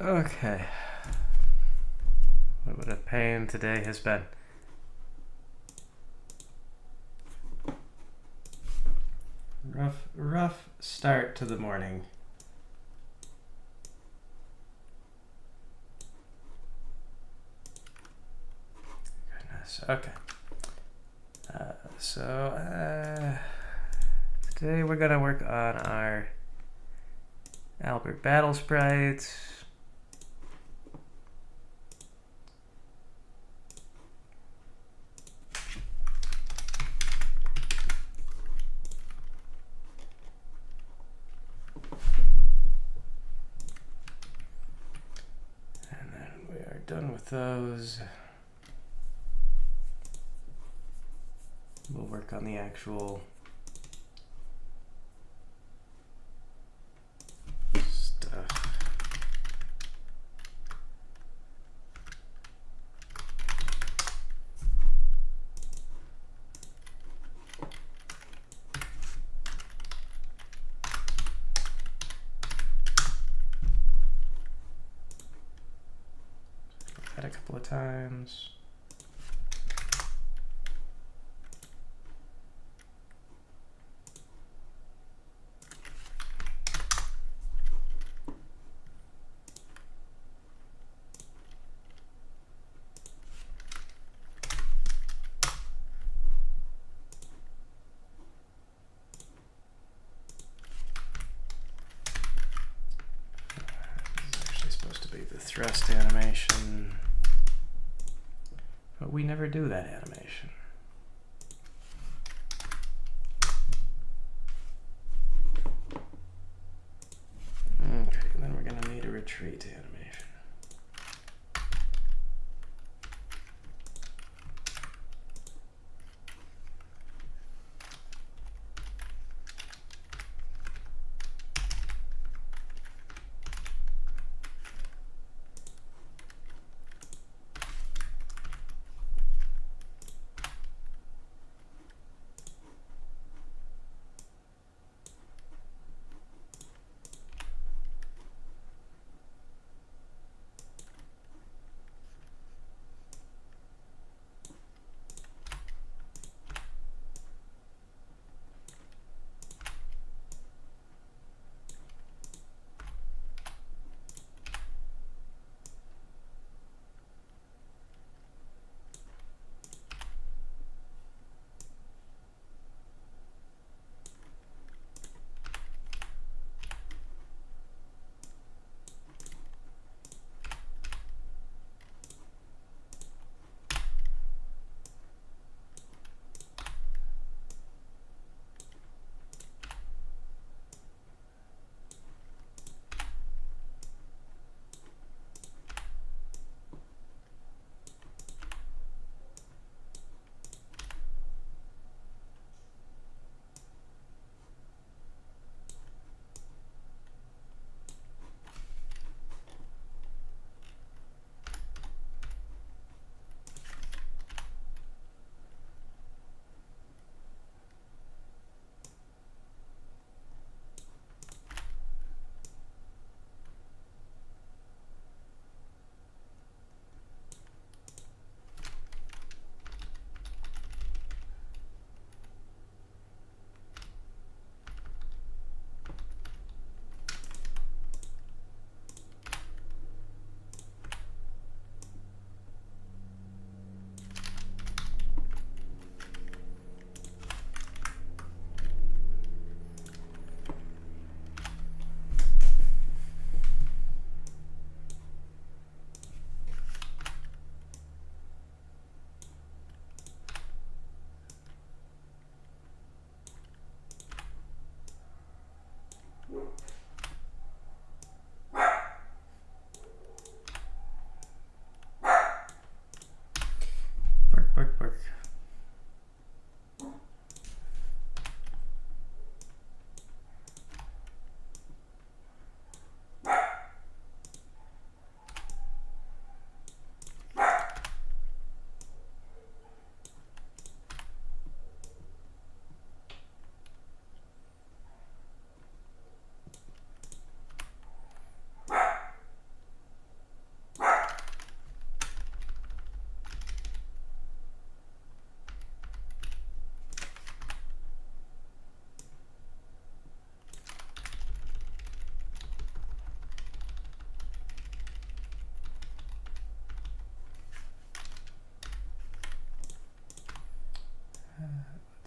Okay. What a pain today has been. Rough start to the morning. Goodness. Okay. Today we're gonna work on our Albert battle sprites. And then we are done with those. We'll work on the actual stuff. That a couple of times. The thrust animation, but we never do that animation. Okay, then we're gonna need a retreat animation.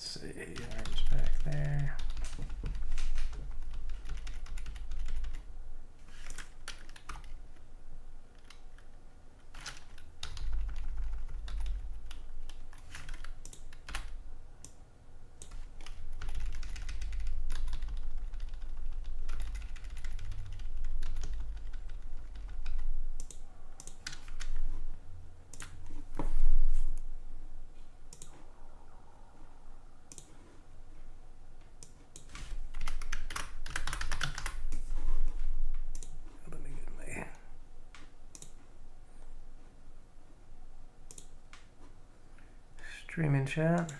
Let's see, arms back there. Stream in chat.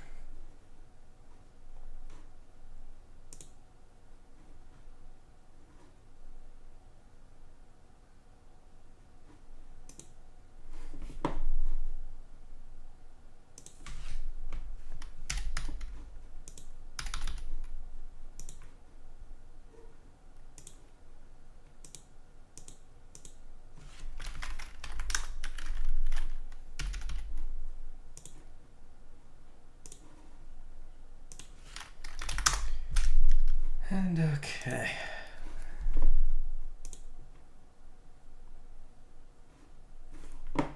And okay. Let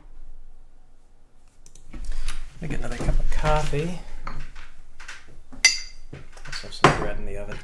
me get another cup of coffee. Let's have some bread in the oven.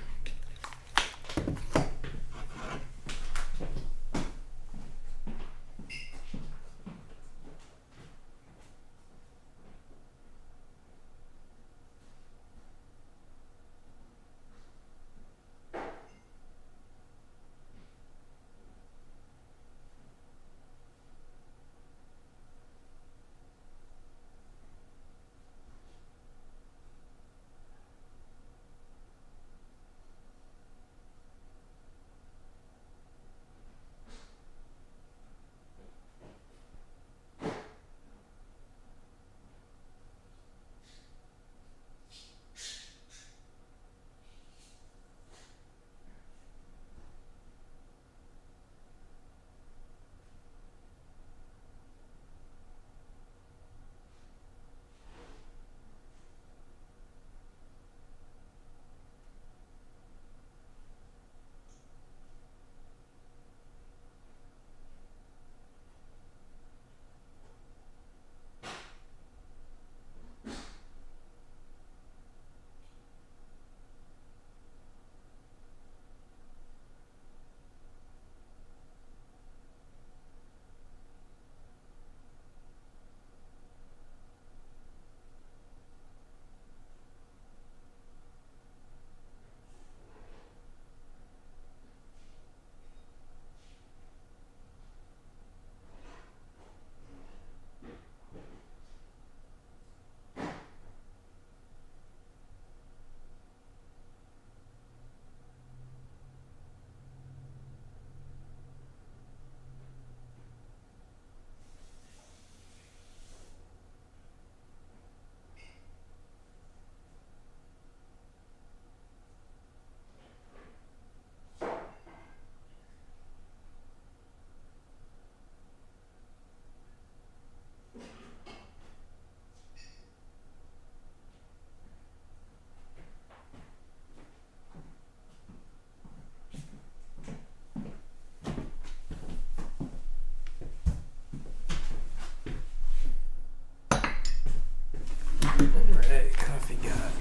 Alright, coffee got.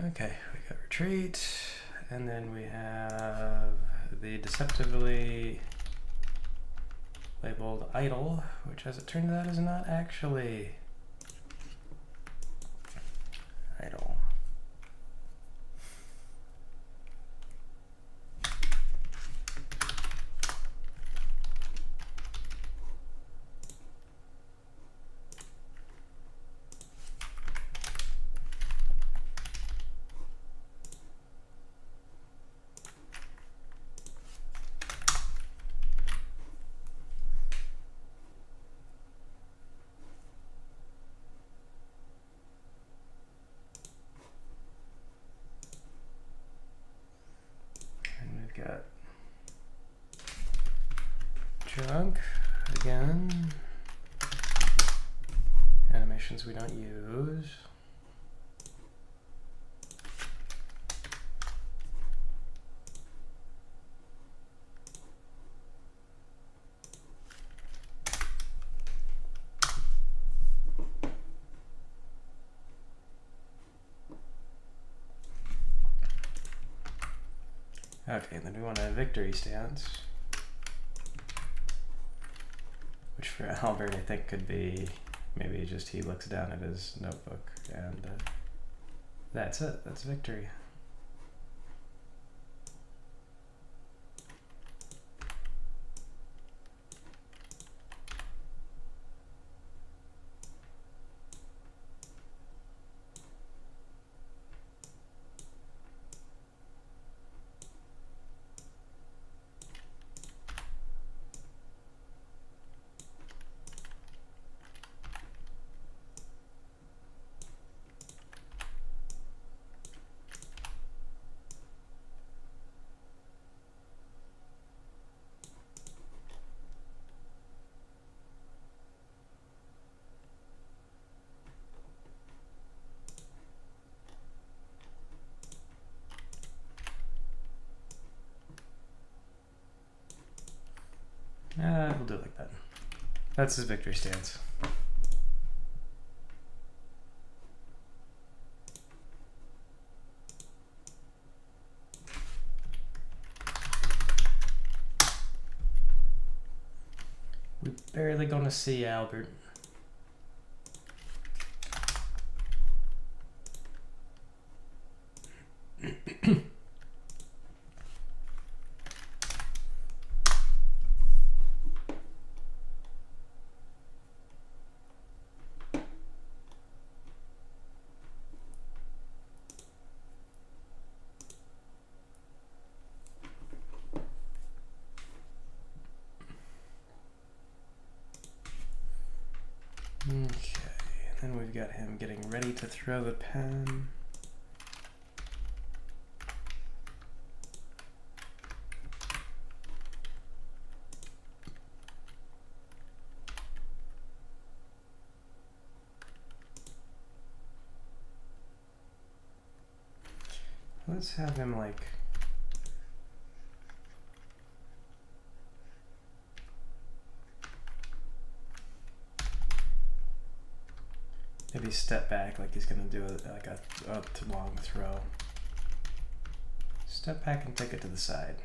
Okay, we got retreat, and then we have the deceptively labeled idle, which as it turns out is not actually idle. functions we don't use. Okay, then we want a victory stance, which for Albert I think could be maybe just he looks down at his notebook and that's it. That's victory. We'll do it like that. That's his victory stance. We're barely gonna see Albert. Okay, then we've got him getting ready to throw the pen. Let's have him like maybe step back like he's gonna do like a long throw. Step back and take it to the side.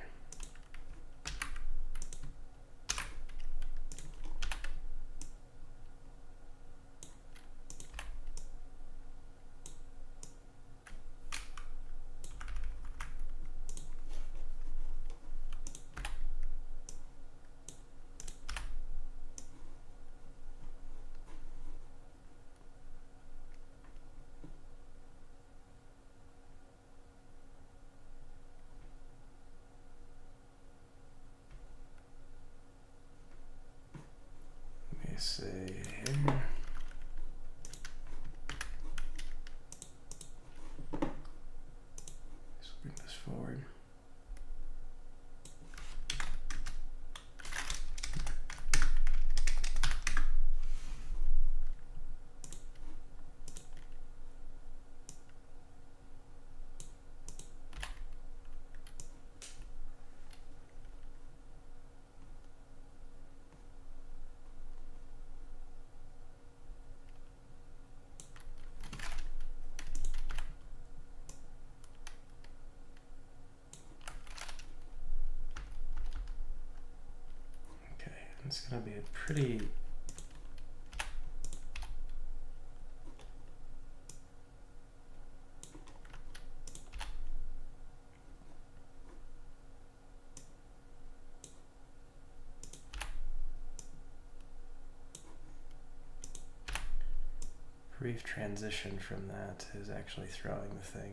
See here. Let's bring this forward. It's going to be a pretty brief transition from that to his actually throwing the thing.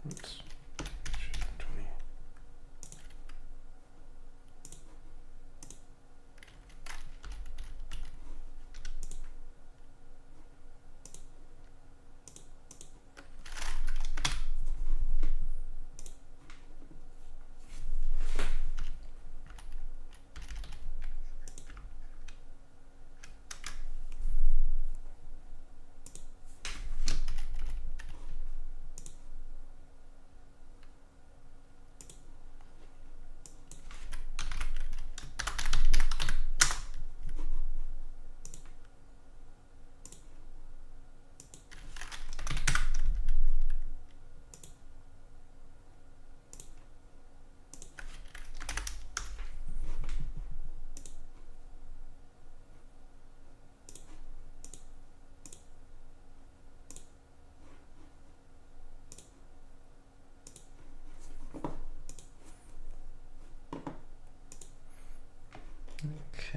Oops. 20.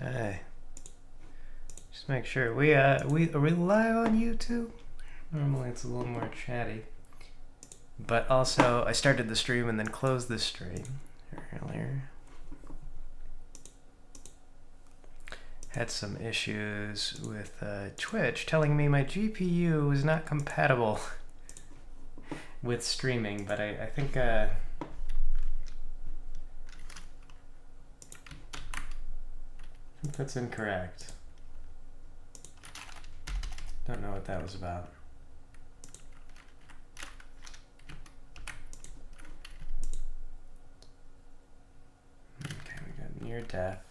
Okay. Just make sure we rely on YouTube. Normally it's a little more chatty. But also I started the stream and then closed the stream earlier. Had some issues with Twitch telling me my GPU is not compatible with streaming, but I think that's incorrect. Don't know what that was about. Okay, we got near death.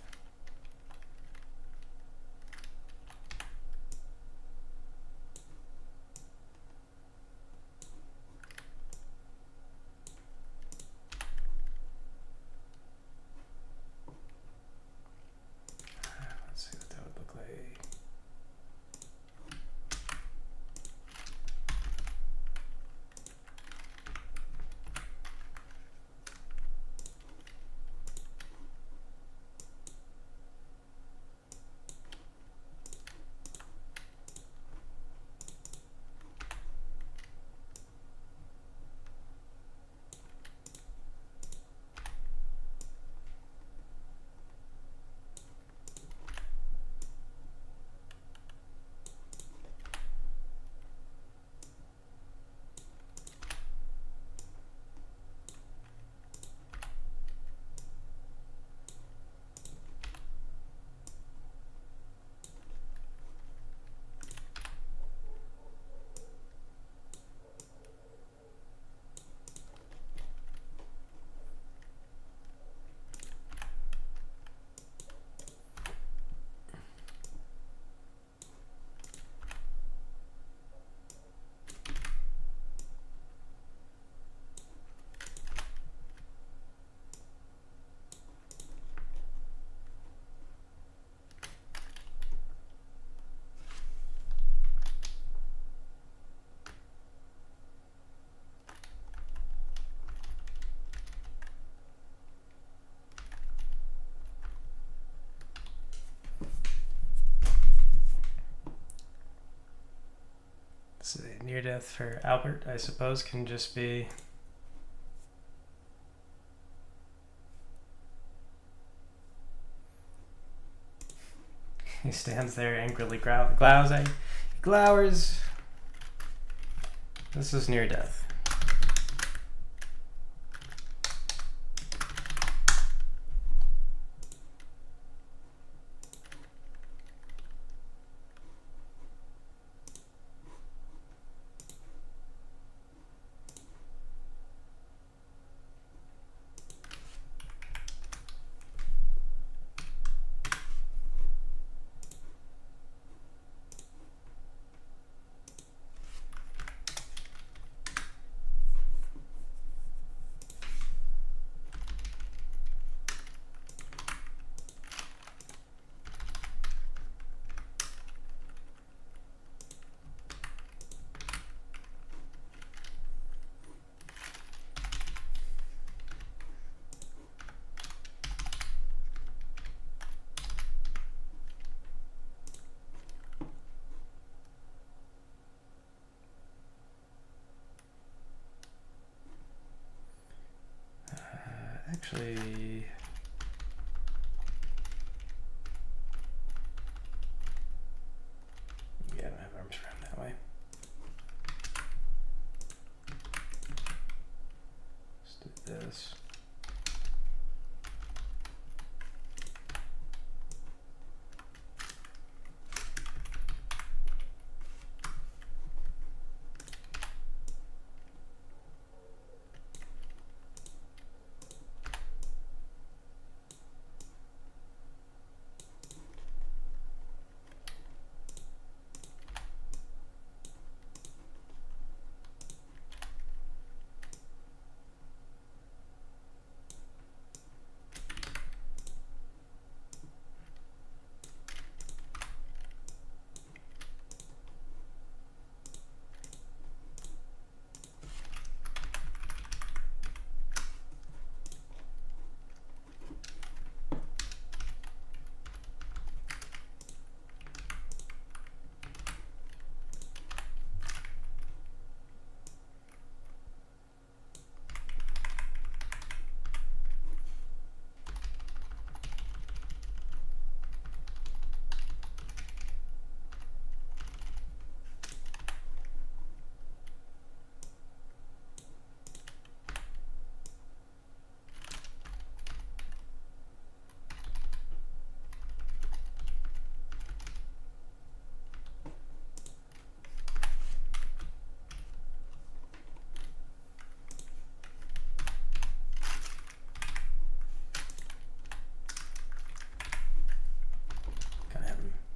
So near death for Albert, I suppose, can just be he stands there angrily glowsing. He glowers. This is near death. Actually, yeah, I don't have arms around that way. Let's do this.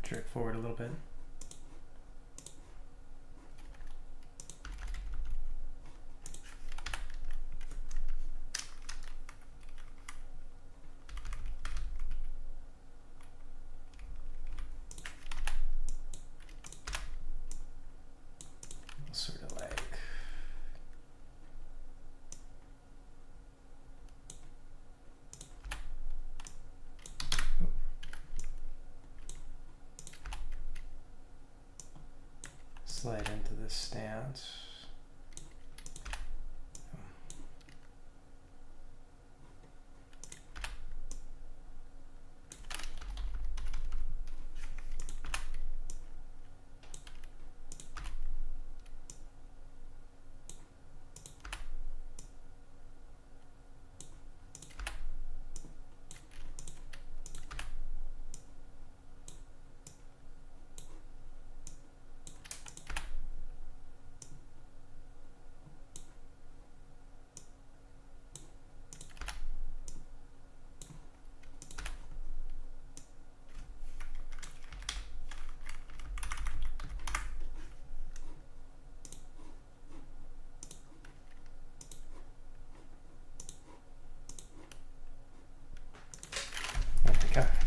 Jerk forward a little bit. Sort of like slide into this stance.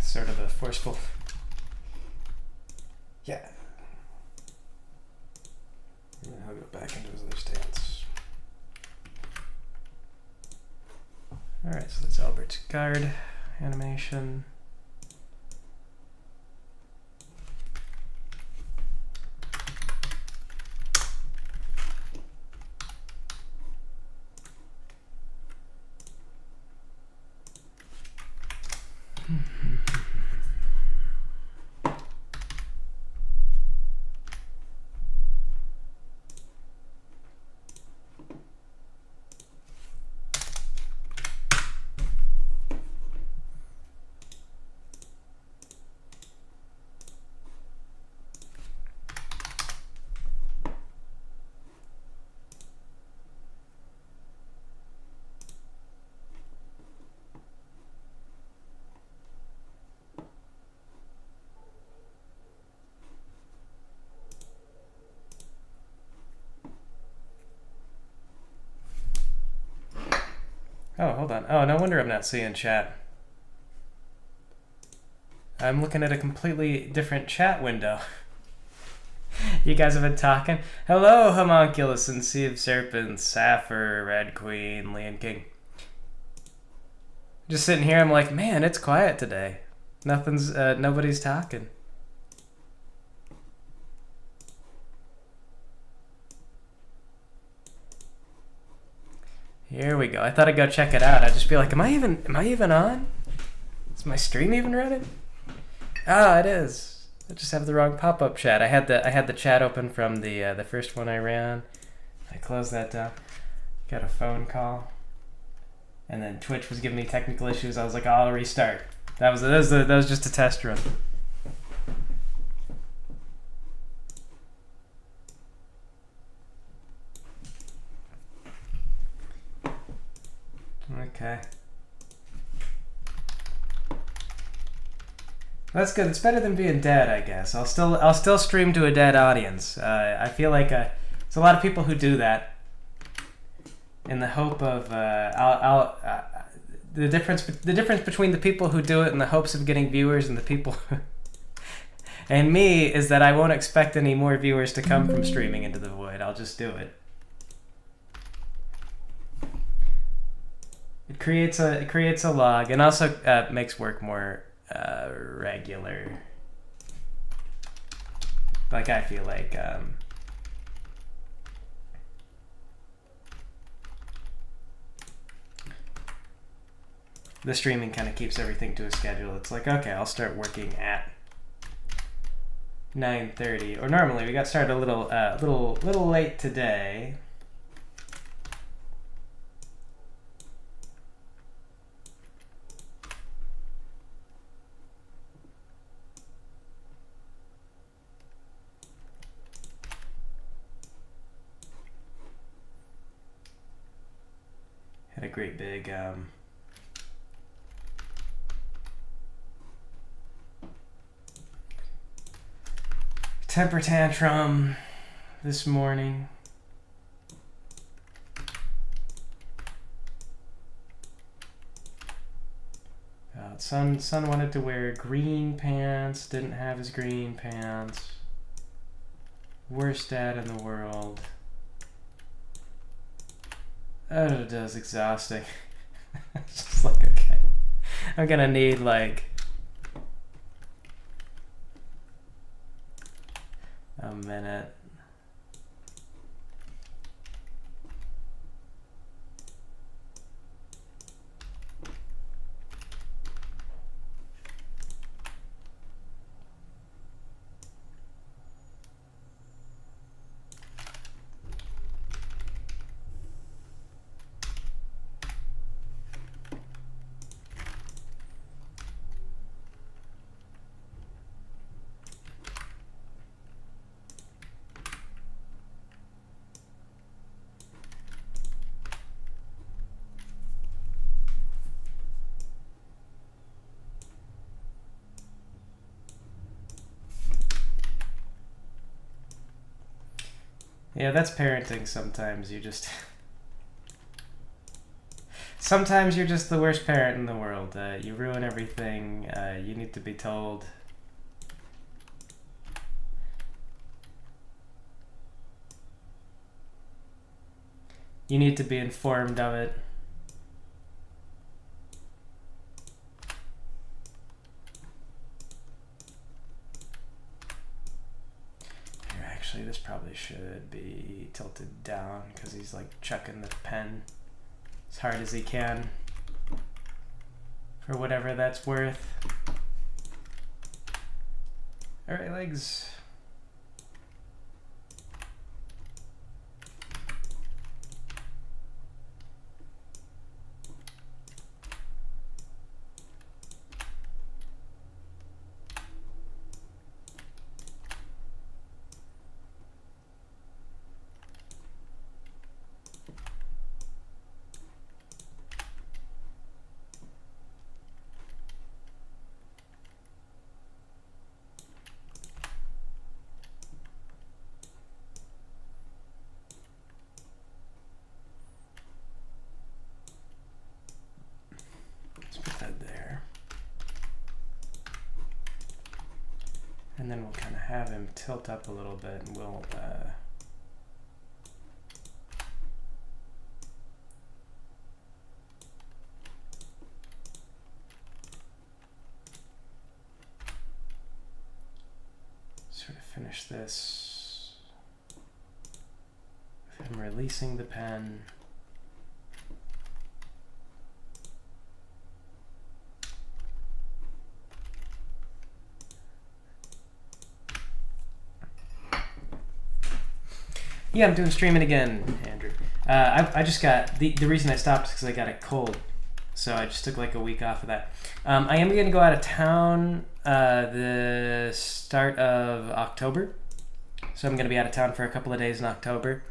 Sort of a forceful, yeah. And then he'll go back into his other stance. All right, so that's Albert's guard animation. Oh, hold on. Oh, no wonder I'm not seeing chat. I'm looking at a completely different chat window. You guys have been talking. Hello, Homunculus and Sea of Serpents, Sappher, Red Queen, Leon King. Just sitting here, I'm like, man, it's quiet today. Nobody's talking. Here we go. I thought I'd go check it out. I'd just be like, am I even on? Is my stream even running? Ah, it is. I just have the wrong pop-up chat. I had the chat open from the first one I ran. I closed that down. Got a phone call. And then Twitch was giving me technical issues. I was like, I'll restart. That was just a test run. Okay. That's good. It's better than being dead, I guess. I'll still stream to a dead audience. I feel like there's a lot of people who do that in the hope of the difference between the people who do it in the hopes of getting viewers and the people and me is that I won't expect any more viewers to come from streaming into the void. I'll just do it. It creates a log and also makes work more regular. Like I feel like the streaming kind of keeps everything to a schedule. It's like, okay, I'll start working at 9:30, or normally we got started a little late today. Had a great big temper tantrum this morning. Son wanted to wear green pants, didn't have his green pants. Worst dad in the world. It is exhausting. It's just like, okay, I'm gonna need like a minute. Yeah, that's parenting sometimes. Sometimes you're just the worst parent in the world. You ruin everything. You need to be told. You need to be informed of it. Actually, this probably should be tilted down because he's like chucking the pen as hard as he can for whatever that's worth. All right, legs. And then we'll kind of have him tilt up a little bit and we'll sort of finish this with him releasing the pen. Yeah, I'm doing streaming again, Andrew. I just got the reason I stopped is because I got a cold, so I just took like a week off of that. I am gonna go out of town the start of October, so I'm gonna be out of town for a couple of days in October.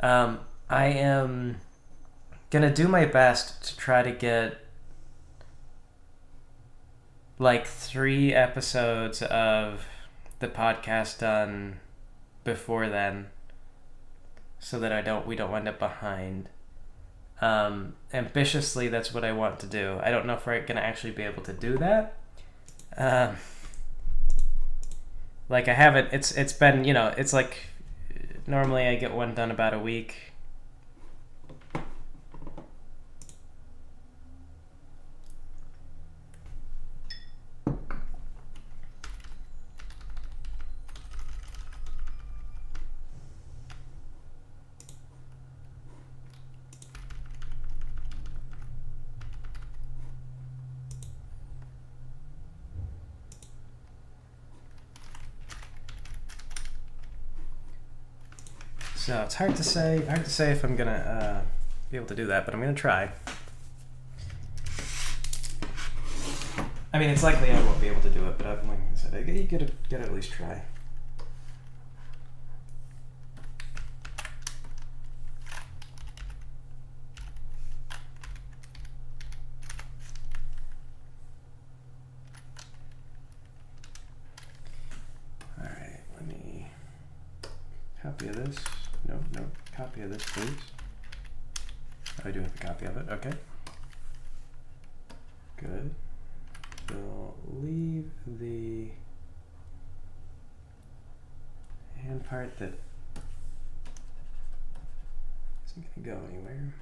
I am gonna do my best to try to get like 3 episodes of the podcast done before then, so that we don't wind up behind. Ambitiously, that's what I want to do. I don't know if we're gonna actually be able to do that. Like I haven't. It's been, it's like normally I get one done about a week. So it's hard to say if I'm gonna be able to do that, but I'm gonna try. I mean, it's likely I won't be able to do it, but like I said, you gotta at least try. All right, let me copy of this. No, copy of this, please. Oh, I do have a copy of it. Okay. Good. We'll leave the hand part that isn't going to go anywhere.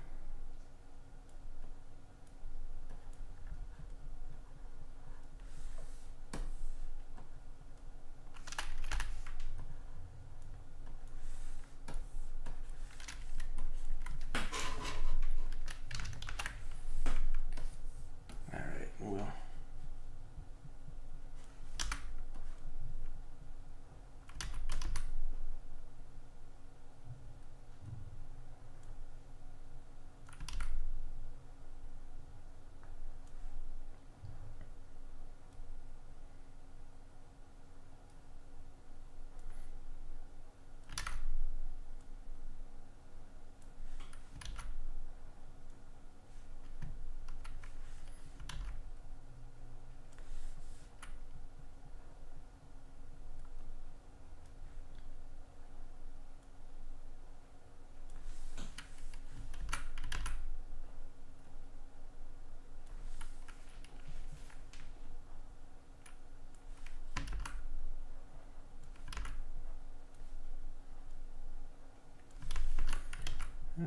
I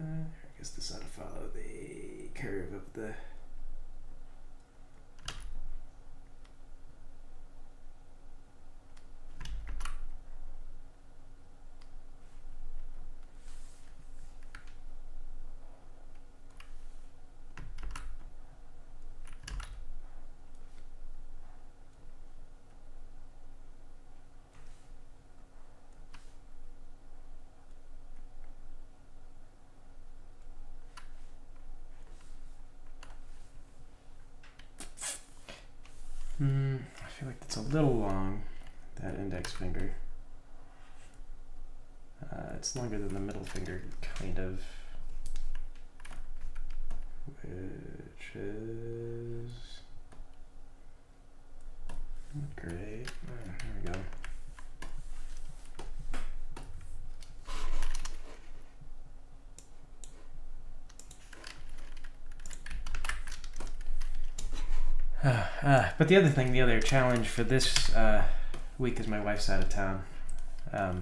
guess this ought to follow the curve of the I feel like that's a little long, that index finger. It's longer than the middle finger, kind of. Which is not great. There we go. But the other challenge for this week is my wife's out of town,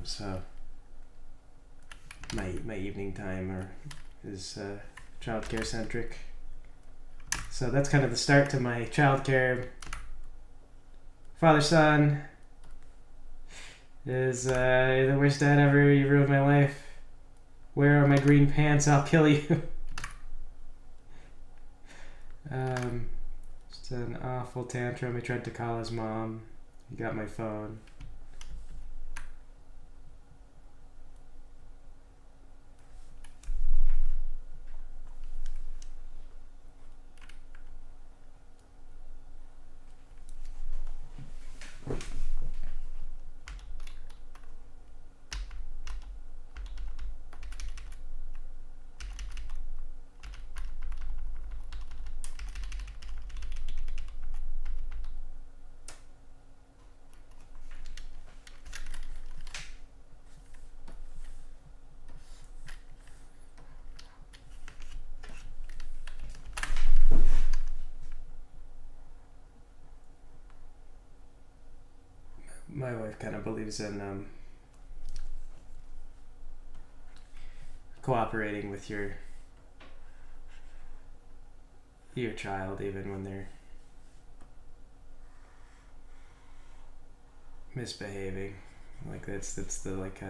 so my evening time is childcare centric. So that's kind of the start to my childcare. Father-son is the worst dad ever. You ruined my life. Where are my green pants? I'll kill you. Just an awful tantrum. He tried to call his mom. He got my phone. my wife kind of believes in cooperating with your child even when they're misbehaving. Like that's the like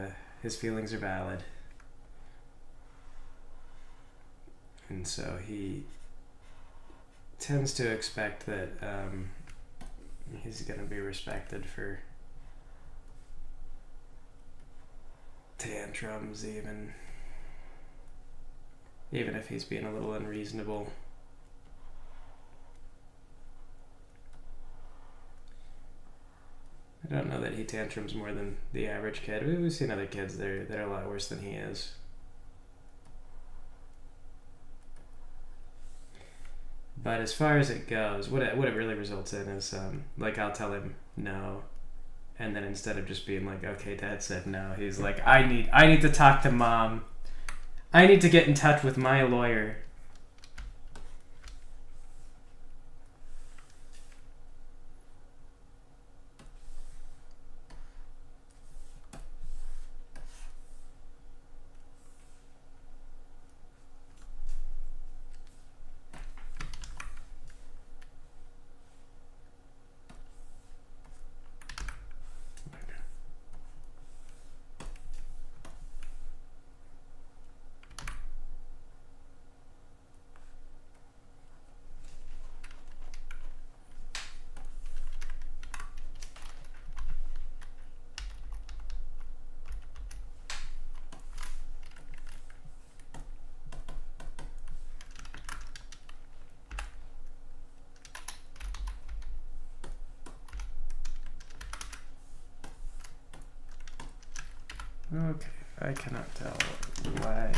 his feelings are valid, and so he tends to expect that he's gonna be respected for tantrums, even if he's being a little unreasonable. I don't know that he tantrums more than the average kid. We've seen other kids that are a lot worse than he is. But as far as it goes, what it really results in is like I'll tell him no, and then instead of just being like, okay, Dad said no, he's like, I need to talk to Mom. I need to get in touch with my lawyer. Okay, I cannot tell why.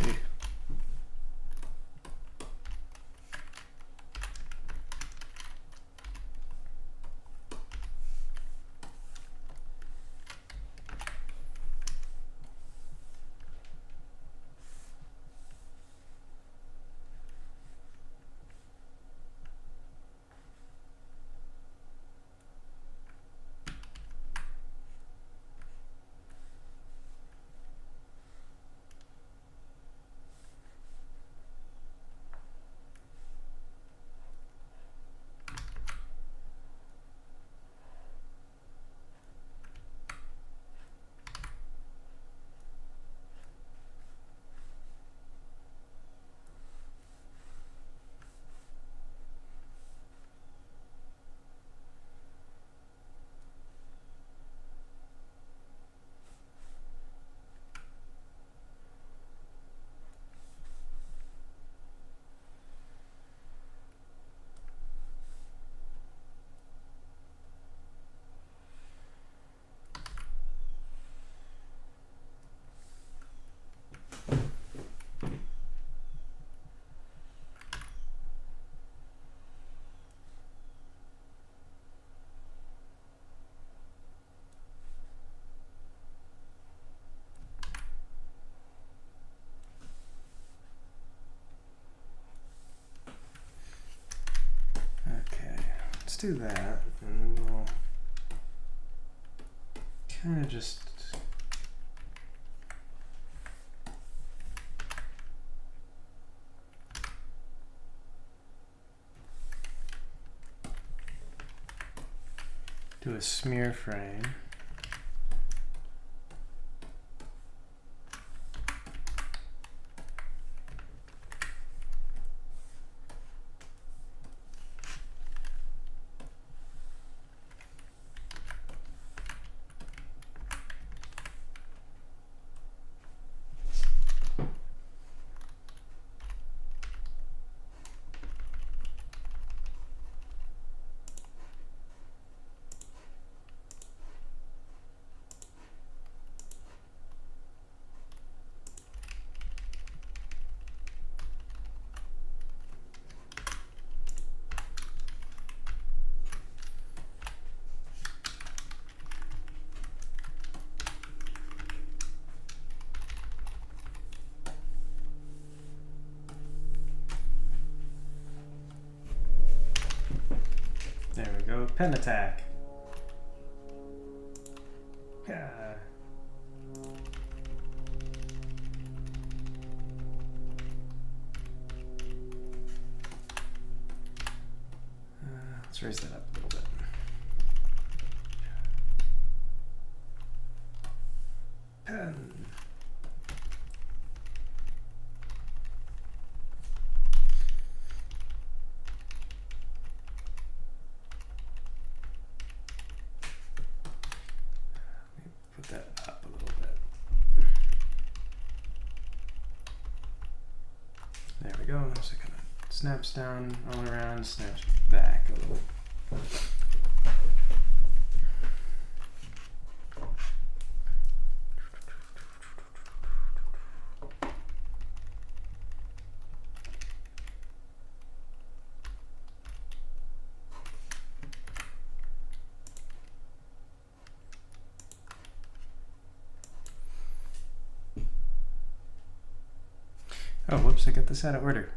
Let's do that, and then we'll kind of just do a smear frame. There we go, pen attack. Yeah. Let's raise that up a little bit. Pen. Put that up a little bit. There we go. So it kind of snaps down all around, snaps back a little. Oh, whoops, I got this out of order.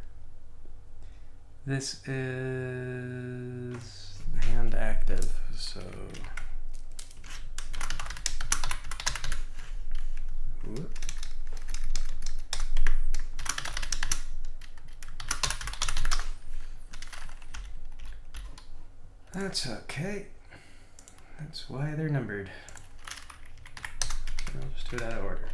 This is hand active, so whoop. That's okay. That's why they're numbered. I'll just do it out of order.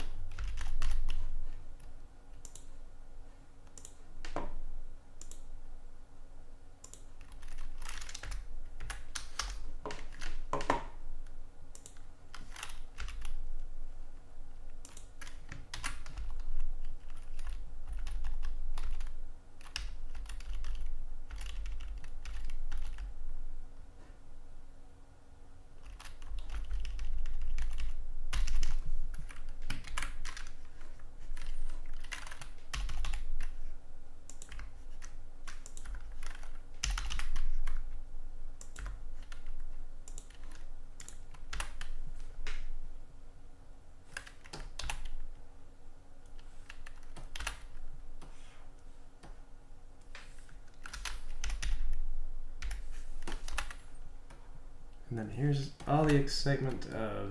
And then here's all the excitement of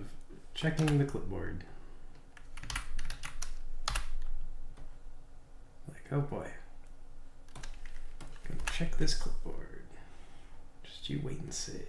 checking the clipboard. Like, oh boy. Gonna check this clipboard. Just you wait and see.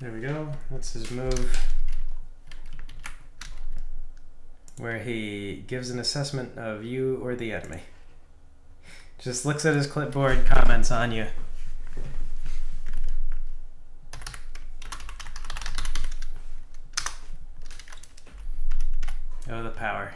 There we go. That's his move where he gives an assessment of you or the enemy. Just looks at his clipboard, comments on you. Oh, the power.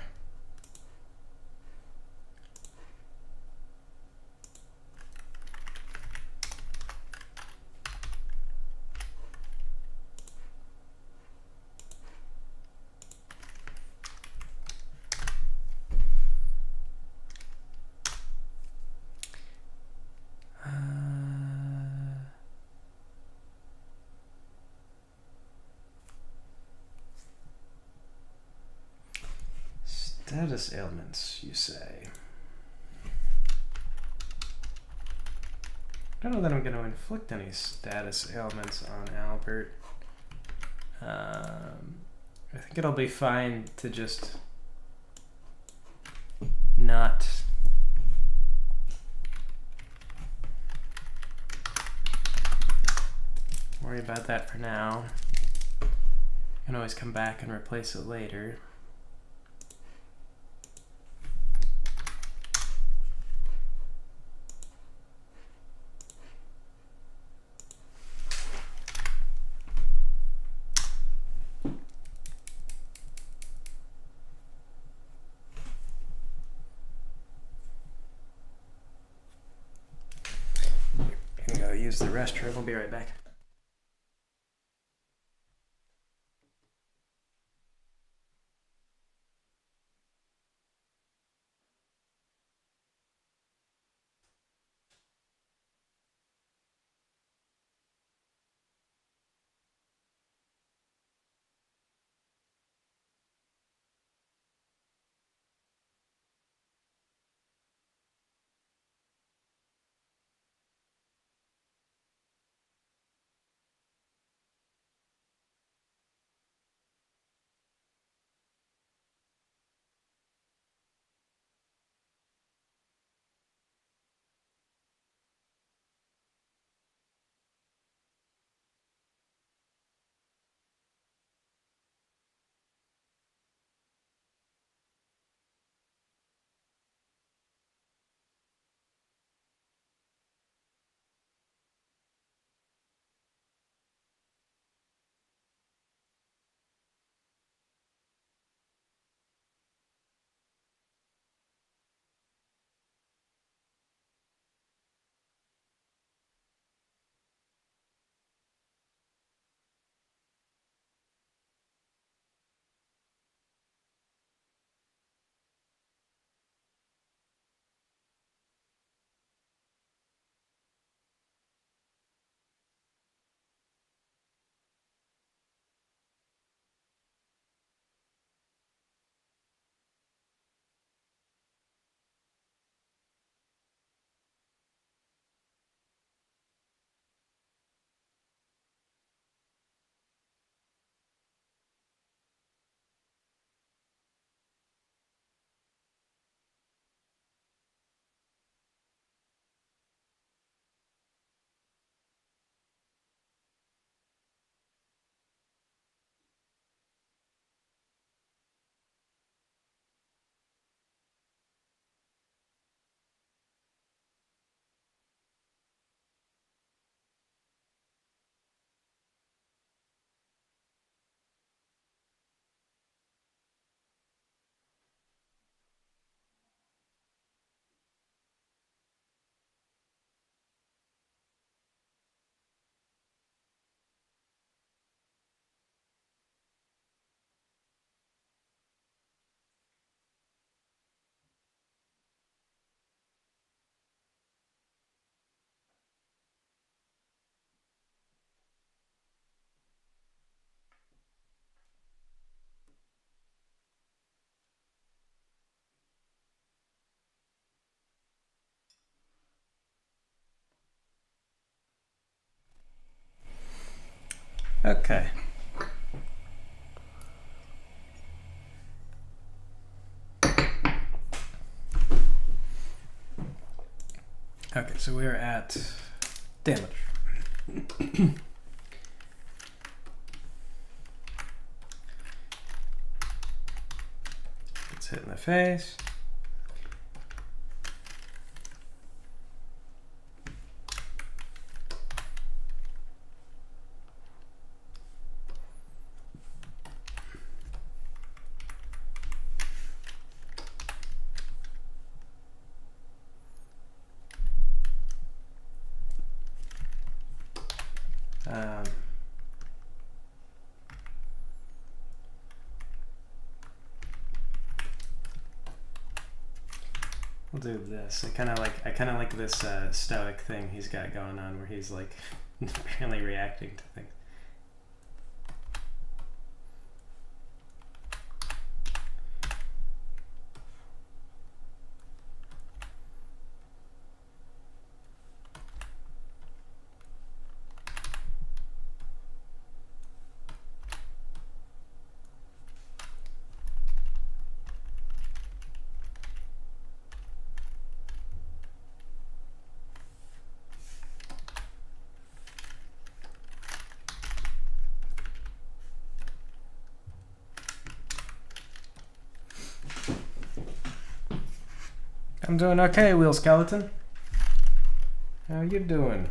Status ailments, you say? I don't know that I'm going to inflict any status ailments on Albert. I think it'll be fine to just not about that for now. You can always come back and replace it later. I'm gonna go use the restroom. I'll be right back. Okay. Okay, so we're at damage. It's hit in the face. We'll do this. I kind of like this stoic thing he's got going on, where he's like really reacting to things. I'm doing okay, Wheel Skeleton. How you doing?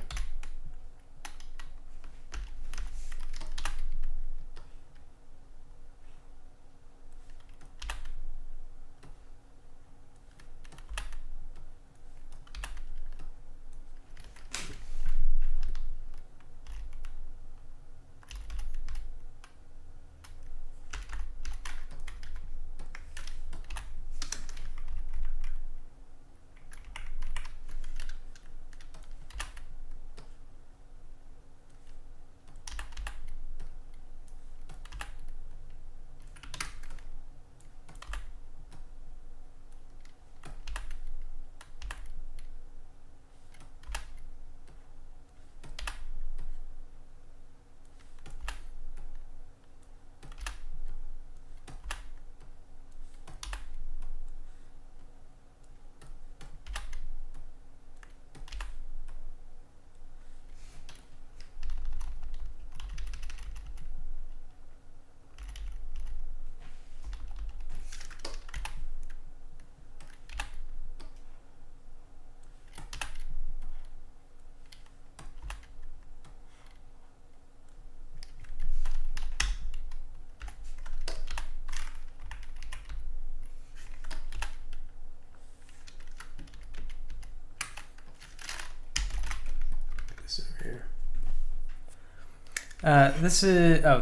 Over here.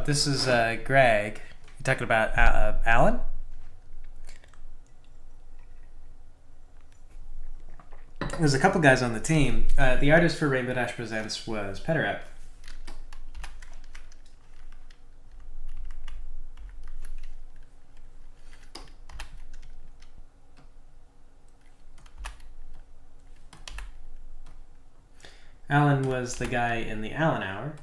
This is Greg. You talking about Alan? There's a couple guys on the team. The artist for Rainbow Dash Presents was Pederap. Alan was the guy in the Alan Hour.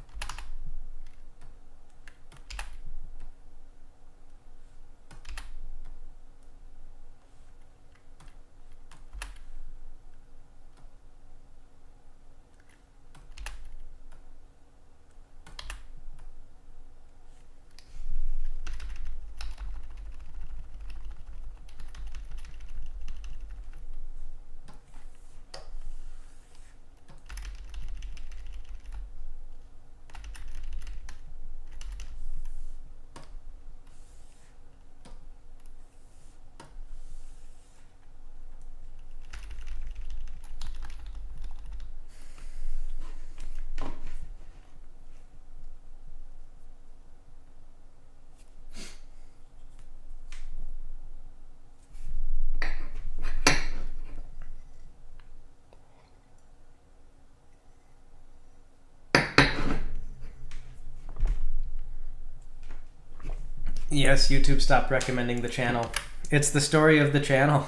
Yes, YouTube stopped recommending the channel. It's the story of the channel.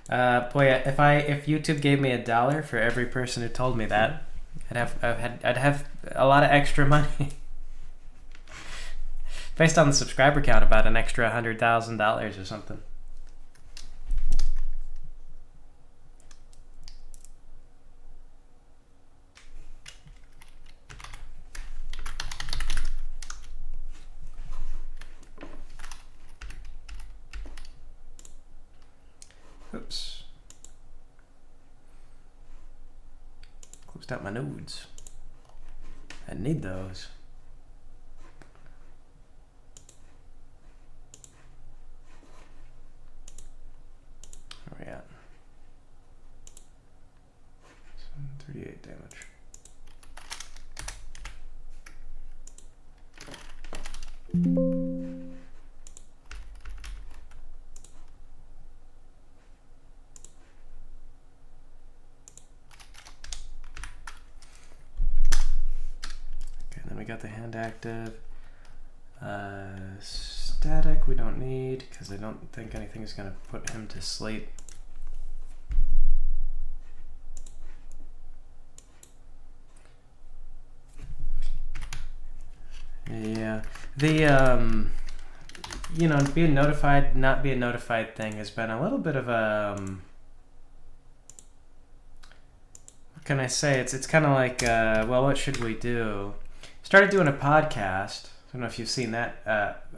Boy, if YouTube gave me $1 for every person who told me that, I'd have a lot of extra money. Based on the subscriber count, about an extra $100,000 or something. Oops. Closed out my nodes. I need those. Where are we at? 738 damage. We got the hand active. Static we don't need because I don't think anything is going to put him to sleep. Yeah, the you know, being notified, not being notified thing has been a little bit of a what can I say? It's kind of like well, what should we do? Started doing a podcast. don't know if you've seen that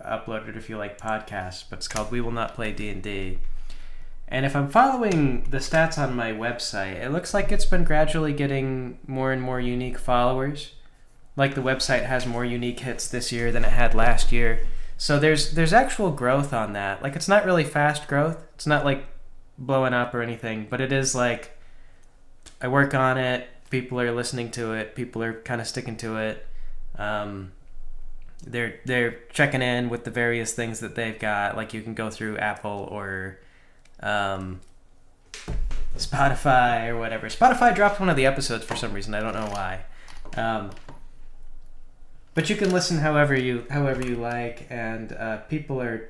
uploaded if you like podcasts, but it's called We Will Not Play D&D. And if I'm following the stats on my website, it looks like it's been gradually getting more and more unique followers. Like the website has more unique hits this year than it had last year. So there's actual growth on that. Like, it's not really fast growth. It's not like blowing up or anything, but it is like I work on it, people are listening to it, people are kind of sticking to it. They're checking in with the various things that they've got. Like, you can go through Apple or Spotify or whatever. Spotify dropped one of the episodes for some reason. I don't know why. But you can listen however you like, and people are.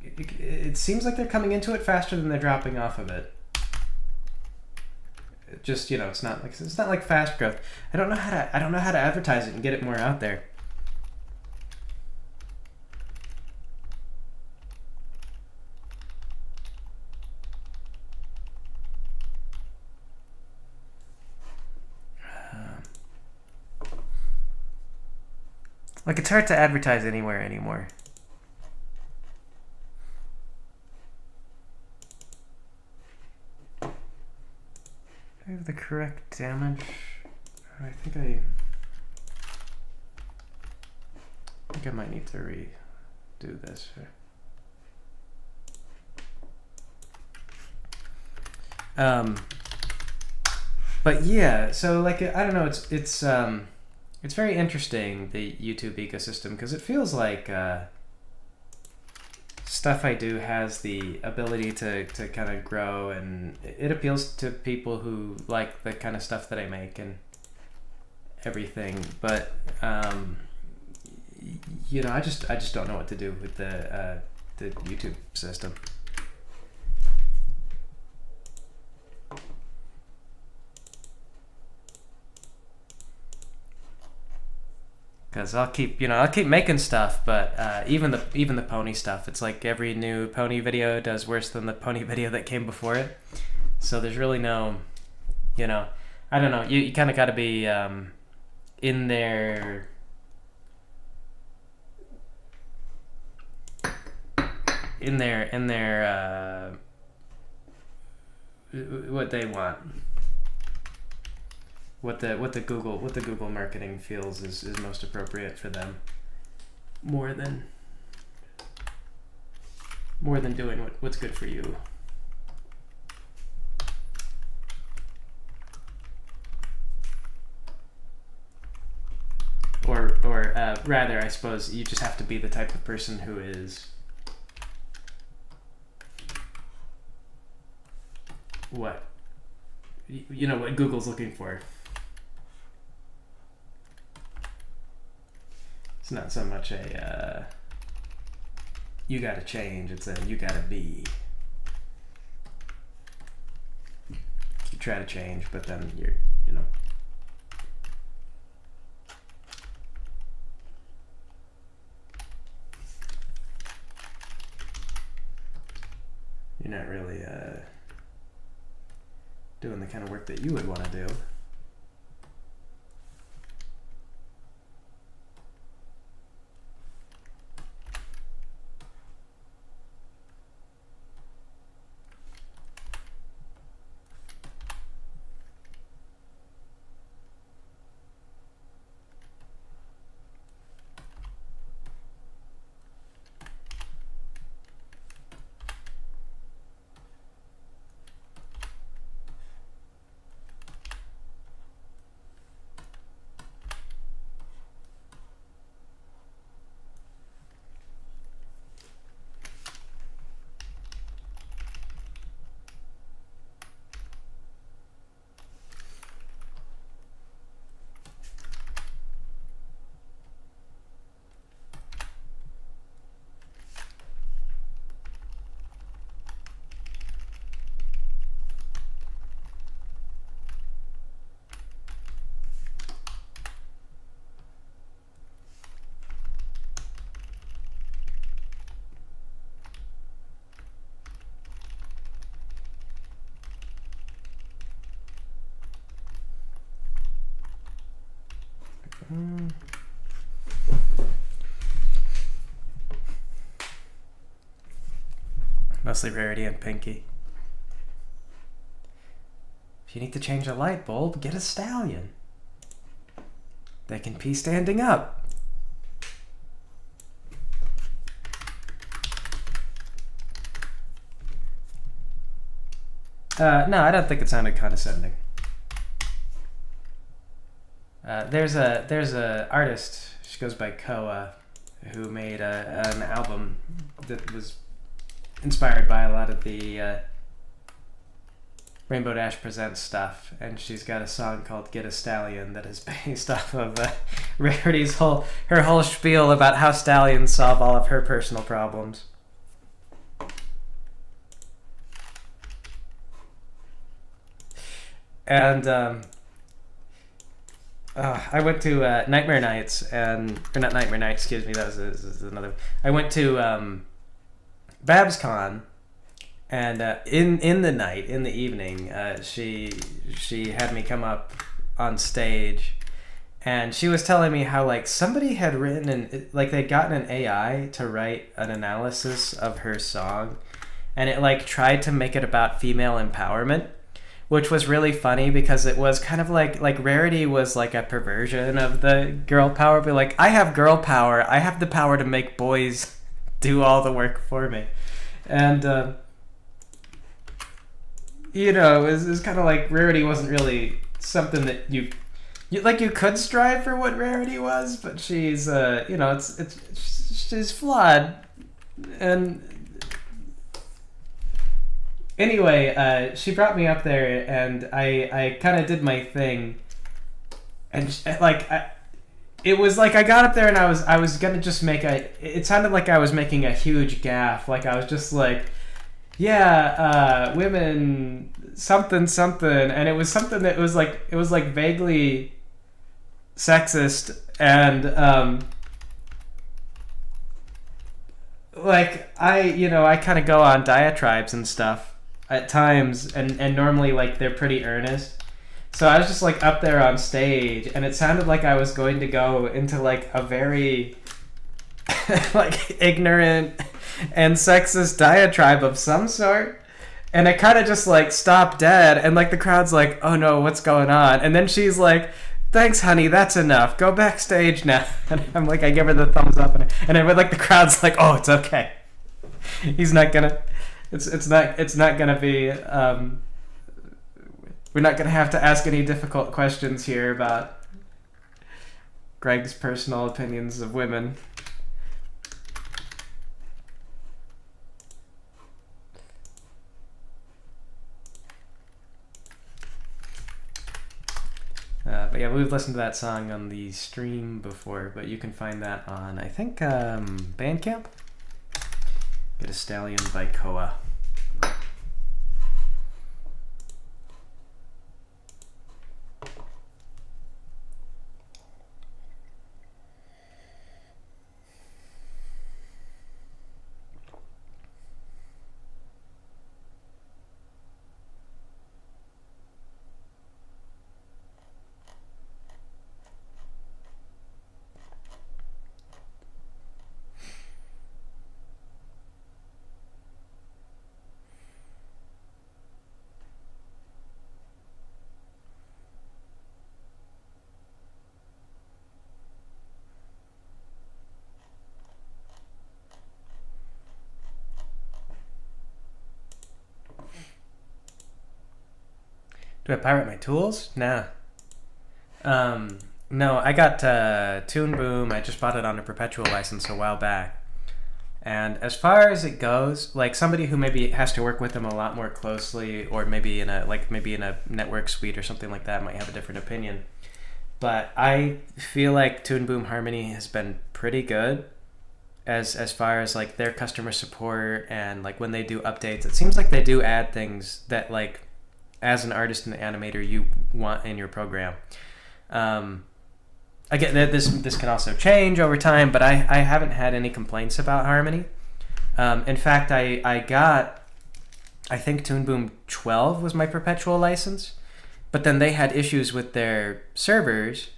It seems like they're coming into it faster than they're dropping off of it. Just, it's not like fast growth. I don't know how to advertise it and get it more out there. Like, it's hard to advertise anywhere anymore. Do I have the correct damage? I think I might need to redo this. But yeah, so like, I don't know, it's very interesting, the YouTube ecosystem, because it feels like stuff I do has the ability to kind of grow, and it appeals to people who like the kind of stuff that I make and everything. But I just don't know what to do with the YouTube system. Because I'll keep making stuff, but even the pony stuff, it's like every new pony video does worse than the pony video that came before it. So there's really no, I don't know. You kind of got to be in there. What they want. What the Google marketing feels is most appropriate for them, more than doing what's good for you. Or rather, I suppose you just have to be the type of person who is what Google's looking for. It's not so much a you gotta change, it's a you gotta be. You try to change, but then you're not really doing the kind of work that you would want to do. Mostly Rarity and Pinky. If you need to change a light bulb, get a stallion. They can pee standing up. No, I don't think it sounded condescending. There's a artist, she goes by Koa, who made an album that was inspired by a lot of the Rainbow Dash Presents stuff, and she's got a song called Get a Stallion that is based off of Rarity's whole spiel about how stallions solve all of her personal problems. And I went to Nightmare Nights, or not Nightmare Nights, excuse me, that was another. I went to BabsCon, and in the evening, she had me come up on stage, and she was telling me how like somebody had written they'd gotten an AI to write an analysis of her song, and it like tried to make it about female empowerment, which was really funny because it was kind of like Rarity was like a perversion of the girl power, but like, I have girl power, I have the power to make boys do all the work for me. And it was kind of like Rarity wasn't really something that you could strive for what Rarity was, but she's she's flawed. And anyway, she brought me up there, and I kind of did my thing, and it was like I got up there and I was gonna just it sounded like I was making a huge gaffe, like I was just like, yeah, women something, and it was something that was like vaguely sexist, and I kind of go on diatribes and stuff at times, and normally like they're pretty earnest. So I was just like up there on stage, and it sounded like I was going to go into like a very like ignorant and sexist diatribe of some sort. And I kind of just like stopped dead, and like the crowd's like, oh no, what's going on? And then she's like, thanks honey, that's enough, go backstage now. And I'm like, I give her the thumbs up, and I would like the crowd's like, oh, it's okay, he's not gonna, it's not gonna be we're not gonna have to ask any difficult questions here about Greg's personal opinions of women. But yeah, we've listened to that song on the stream before, but you can find that on, I think, Bandcamp? Get a Stallion by Koa. Do I pirate my tools? Nah. No, I got Toon Boom. I just bought it on a perpetual license a while back. And as far as it goes, like somebody who maybe has to work with them a lot more closely, or maybe in a network suite or something like that, might have a different opinion. But I feel like Toon Boom Harmony has been pretty good as far as like their customer support, and like when they do updates, it seems like they do add things that like as an artist and animator you want in your program. I get that this can also change over time, but I haven't had any complaints about Harmony. In fact, I think Toon Boom 12 was my perpetual license, but then they had issues with their servers,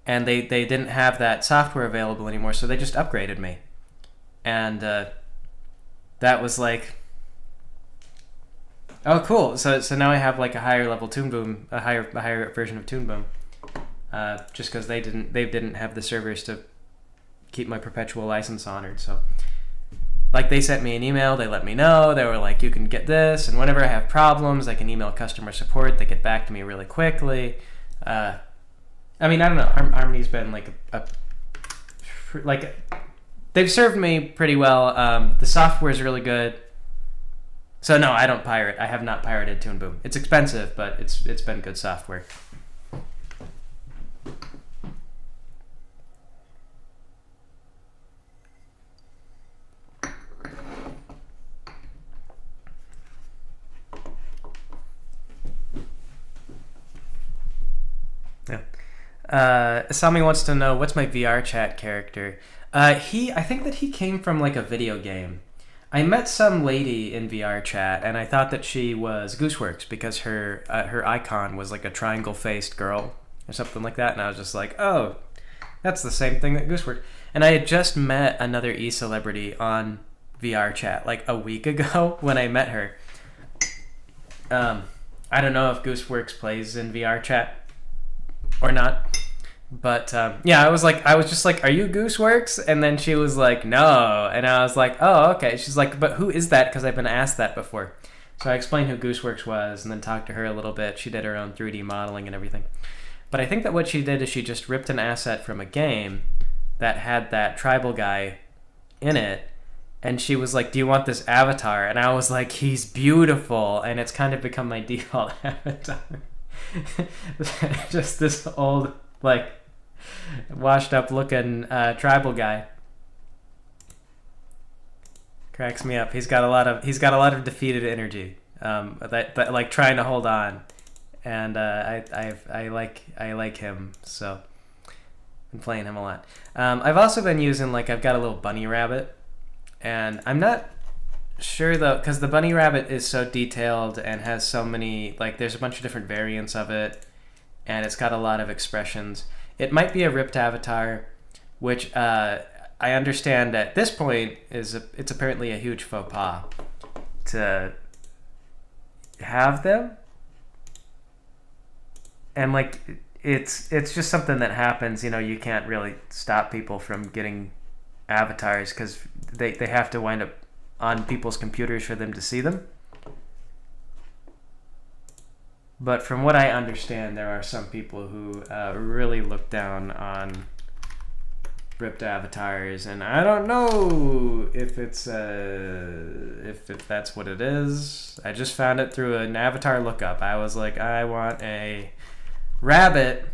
and they didn't have that software available anymore, so they just upgraded me. And that was like Oh, cool. So now I have like a higher level Toon Boom, a higher version of Toon Boom. Just because they didn't have the servers to keep my perpetual license honored. So, like, they sent me an email. They let me know. They were like, you can get this, and whenever I have problems, I can email customer support. They get back to me really quickly. I mean, I don't know. Harmony's been like they've served me pretty well. The software is really good. So no, I don't pirate. I have not pirated Toon Boom. It's expensive, but it's been good software. Yeah. Asami wants to know, what's my VR chat character? I think that he came from like a video game. I met some lady in VR chat, and I thought that she was Gooseworks because her icon was like a triangle-faced girl or something like that, and I was just like, oh, that's the same thing that Gooseworks. And I had just met another e-celebrity on VR chat like a week ago when I met her. I don't know if Gooseworks plays in VR chat or not. But yeah, I was just like, are you Gooseworks? And then she was like, no. And I was like, oh, okay. She's like, but who is that? Because I've been asked that before. So I explained who Gooseworks was and then talked to her a little bit. She did her own 3D modeling and everything. But I think that what she did is she just ripped an asset from a game that had that tribal guy in it. And she was like, do you want this avatar? And I was like, he's beautiful. And it's kind of become my default avatar. Just this old, like, washed up looking tribal guy. Cracks me up. He's got a lot of defeated energy, that like trying to hold on, and I like him, so I'm playing him a lot. I've also been using, like, I've got a little bunny rabbit, and I'm not sure though, because the bunny rabbit is so detailed and has so many, like, there's a bunch of different variants of it, and it's got a lot of expressions. It might be a ripped avatar, which I understand at this point it's apparently a huge faux pas to have them, and like it's just something that happens. You know, you can't really stop people from getting avatars because they have to wind up on people's computers for them to see them. But from what I understand, there are some people who really look down on ripped avatars, and I don't know if it's if that's what it is. I just found it through an avatar lookup. I was like, I want a rabbit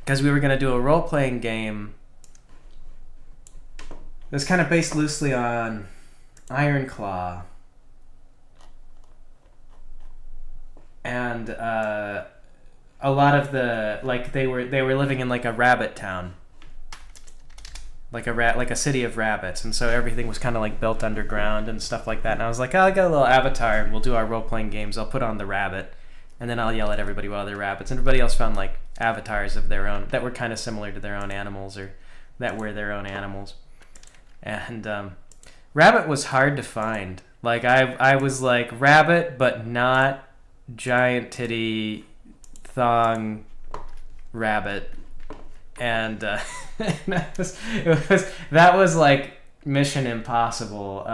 because we were gonna do a role-playing game that's kind of based loosely on Iron Claw. And a lot of the, like, they were living in like a rabbit town, like a city of rabbits, and so everything was kind of like built underground and stuff like that. And I was like, oh, I got a little avatar, and we'll do our role playing games. I'll put on the rabbit, and then I'll yell at everybody while they're rabbits. And everybody else found like avatars of their own that were kind of similar to their own animals, or that were their own animals. And rabbit was hard to find. Like I was like rabbit, but not giant titty thong rabbit, and that was like Mission Impossible.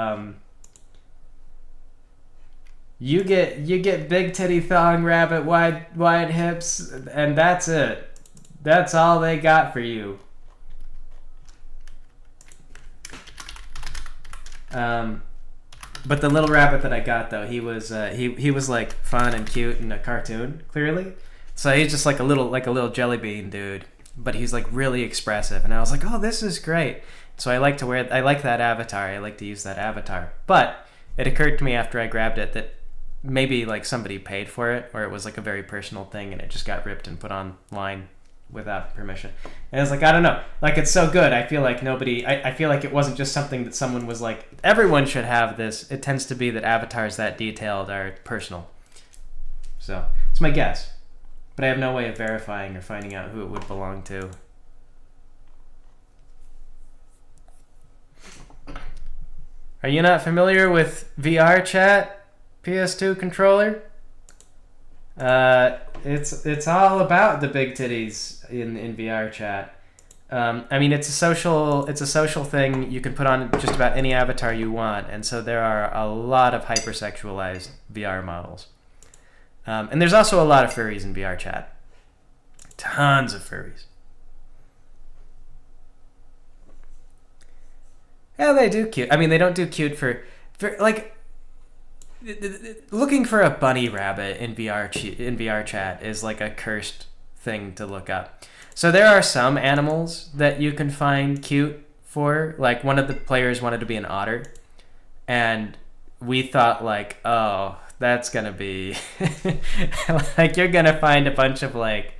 You get big titty thong rabbit, wide hips, and that's it. That's all they got for you. But the little rabbit that I got, though, he was like fun and cute in a cartoon, clearly. So he's just like a little jelly bean dude, but he's like really expressive. And I was like, oh, this is great. So I like that avatar. I like to use that avatar. But it occurred to me after I grabbed it that maybe like somebody paid for it, or it was like a very personal thing, and it just got ripped and put online without permission. And I was like, I don't know, like, it's so good. I feel like I feel like it wasn't just something that someone was like, everyone should have this. It tends to be that avatars that detailed are personal. So it's my guess, but I have no way of verifying or finding out who it would belong to. Are you not familiar with VR chat? PS2 controller. It's all about the big titties in VR chat. I mean, it's a social thing. You can put on just about any avatar you want, and so there are a lot of hypersexualized VR models. And there's also a lot of furries in VR chat. Tons of furries. Yeah, they do cute. I mean, they don't do cute for like looking for a bunny rabbit in VR chat is like a cursed thing to look up. So there are some animals that you can find cute for. Like one of the players wanted to be an otter, and we thought like, oh, that's gonna be like you're gonna find a bunch of like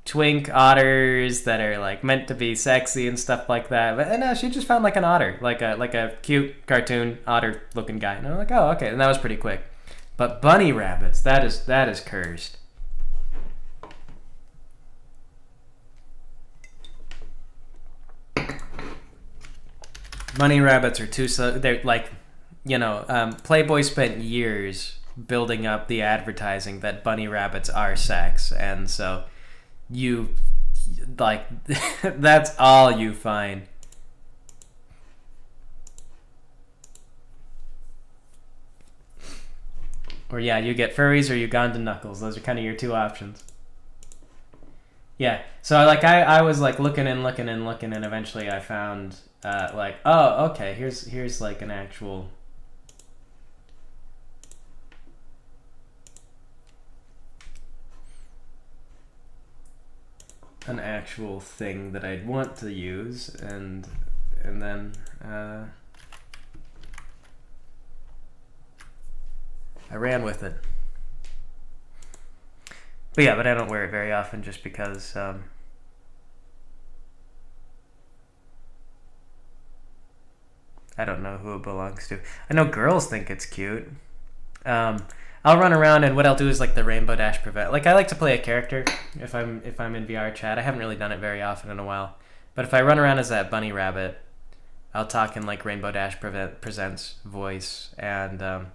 twink otters that are like meant to be sexy and stuff like that. But no, she just found like an otter, like a cute cartoon otter looking guy. And I'm like, oh, okay, and that was pretty quick. But bunny rabbits, that is cursed. Bunny rabbits are too slow. They're like, Playboy spent years building up the advertising that bunny rabbits are sex, and so you like that's all you find. Or yeah, you get furries or Ugandan knuckles. Those are kind of your two options. Yeah, so like I was like looking and eventually I found like, oh, okay, here's like an actual thing that I'd want to use, and then I ran with it. But yeah, I don't wear it very often just because I don't know who it belongs to. I know girls think it's cute. I'll run around, and what I'll do is like the rainbow dash prevent. Like I like to play a character if I'm in VR chat. I haven't really done it very often in a while, but if I run around as that bunny rabbit, I'll talk in like rainbow dash presents voice. And I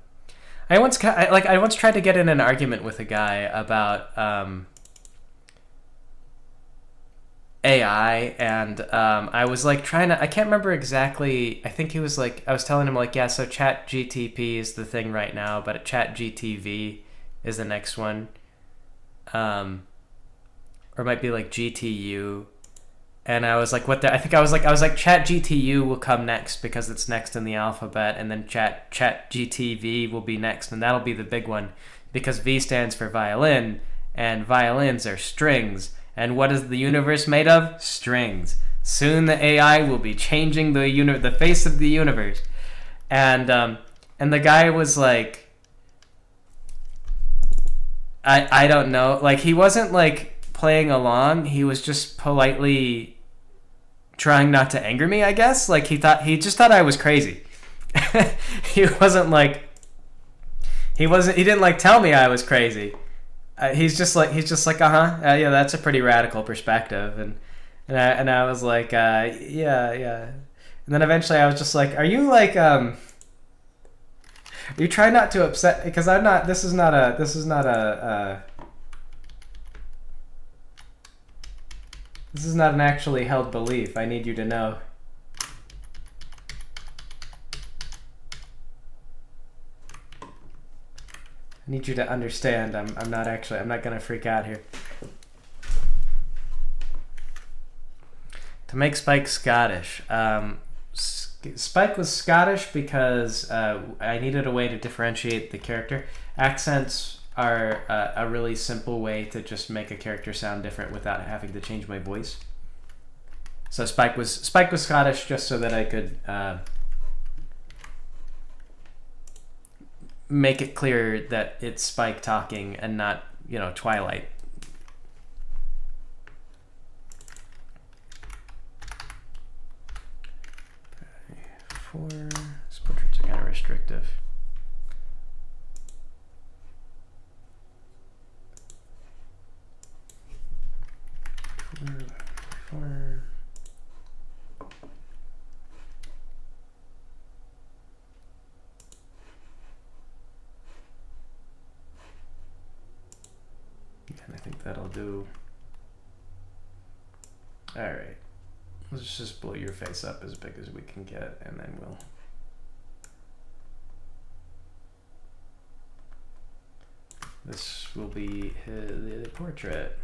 once tried to get in an argument with a guy about AI, and I was like I can't remember exactly. I think he was like, I was telling him like, yeah, so Chat GTP is the thing right now, but Chat GTV is the next one, or it might be like GTU. And I was like, I was like Chat GTU will come next because it's next in the alphabet, and then Chat GTV will be next, and that'll be the big one because V stands for violin, and violins are strings. And what is the universe made of? Strings. Soon the AI will be changing the face of the universe. And the guy was like, I don't know. Like he wasn't like playing along. He was just politely trying not to anger me, I guess. Like he just thought I was crazy. He didn't like tell me I was crazy. He's just like yeah, that's a pretty radical perspective, and I was like yeah, and then eventually I was just like, are you like are you trying not to upset, because I'm not, this is not an actually held belief. I need you to know. I need you to understand. I'm not gonna freak out here. To make Spike Scottish. Spike was Scottish because I needed a way to differentiate the character. Accents are a really simple way to just make a character sound different without having to change my voice. So Spike was Scottish just so that I could make it clear that it's Spike talking and not, Twilight. Portraits are kind of restrictive. Four. and I think that'll do. Alright, let's just blow your face up as big as we can get, and then we'll... This will be the portrait.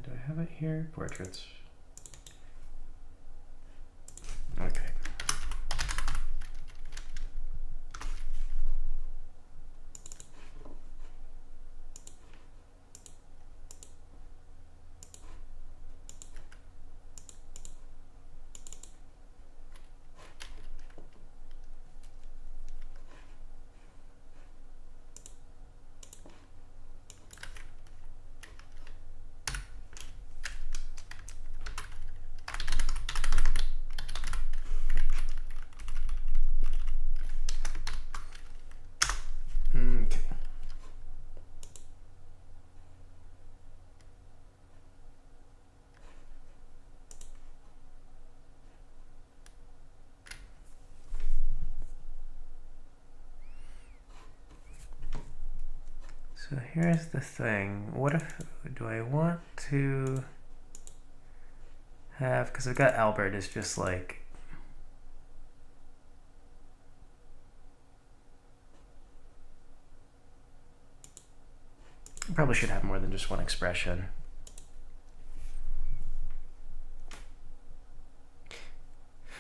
Do I have it here? Portraits. Okay. Okay. So here's the thing. What if, do I want to have, because I've got Albert is just like, probably should have more than just one expression.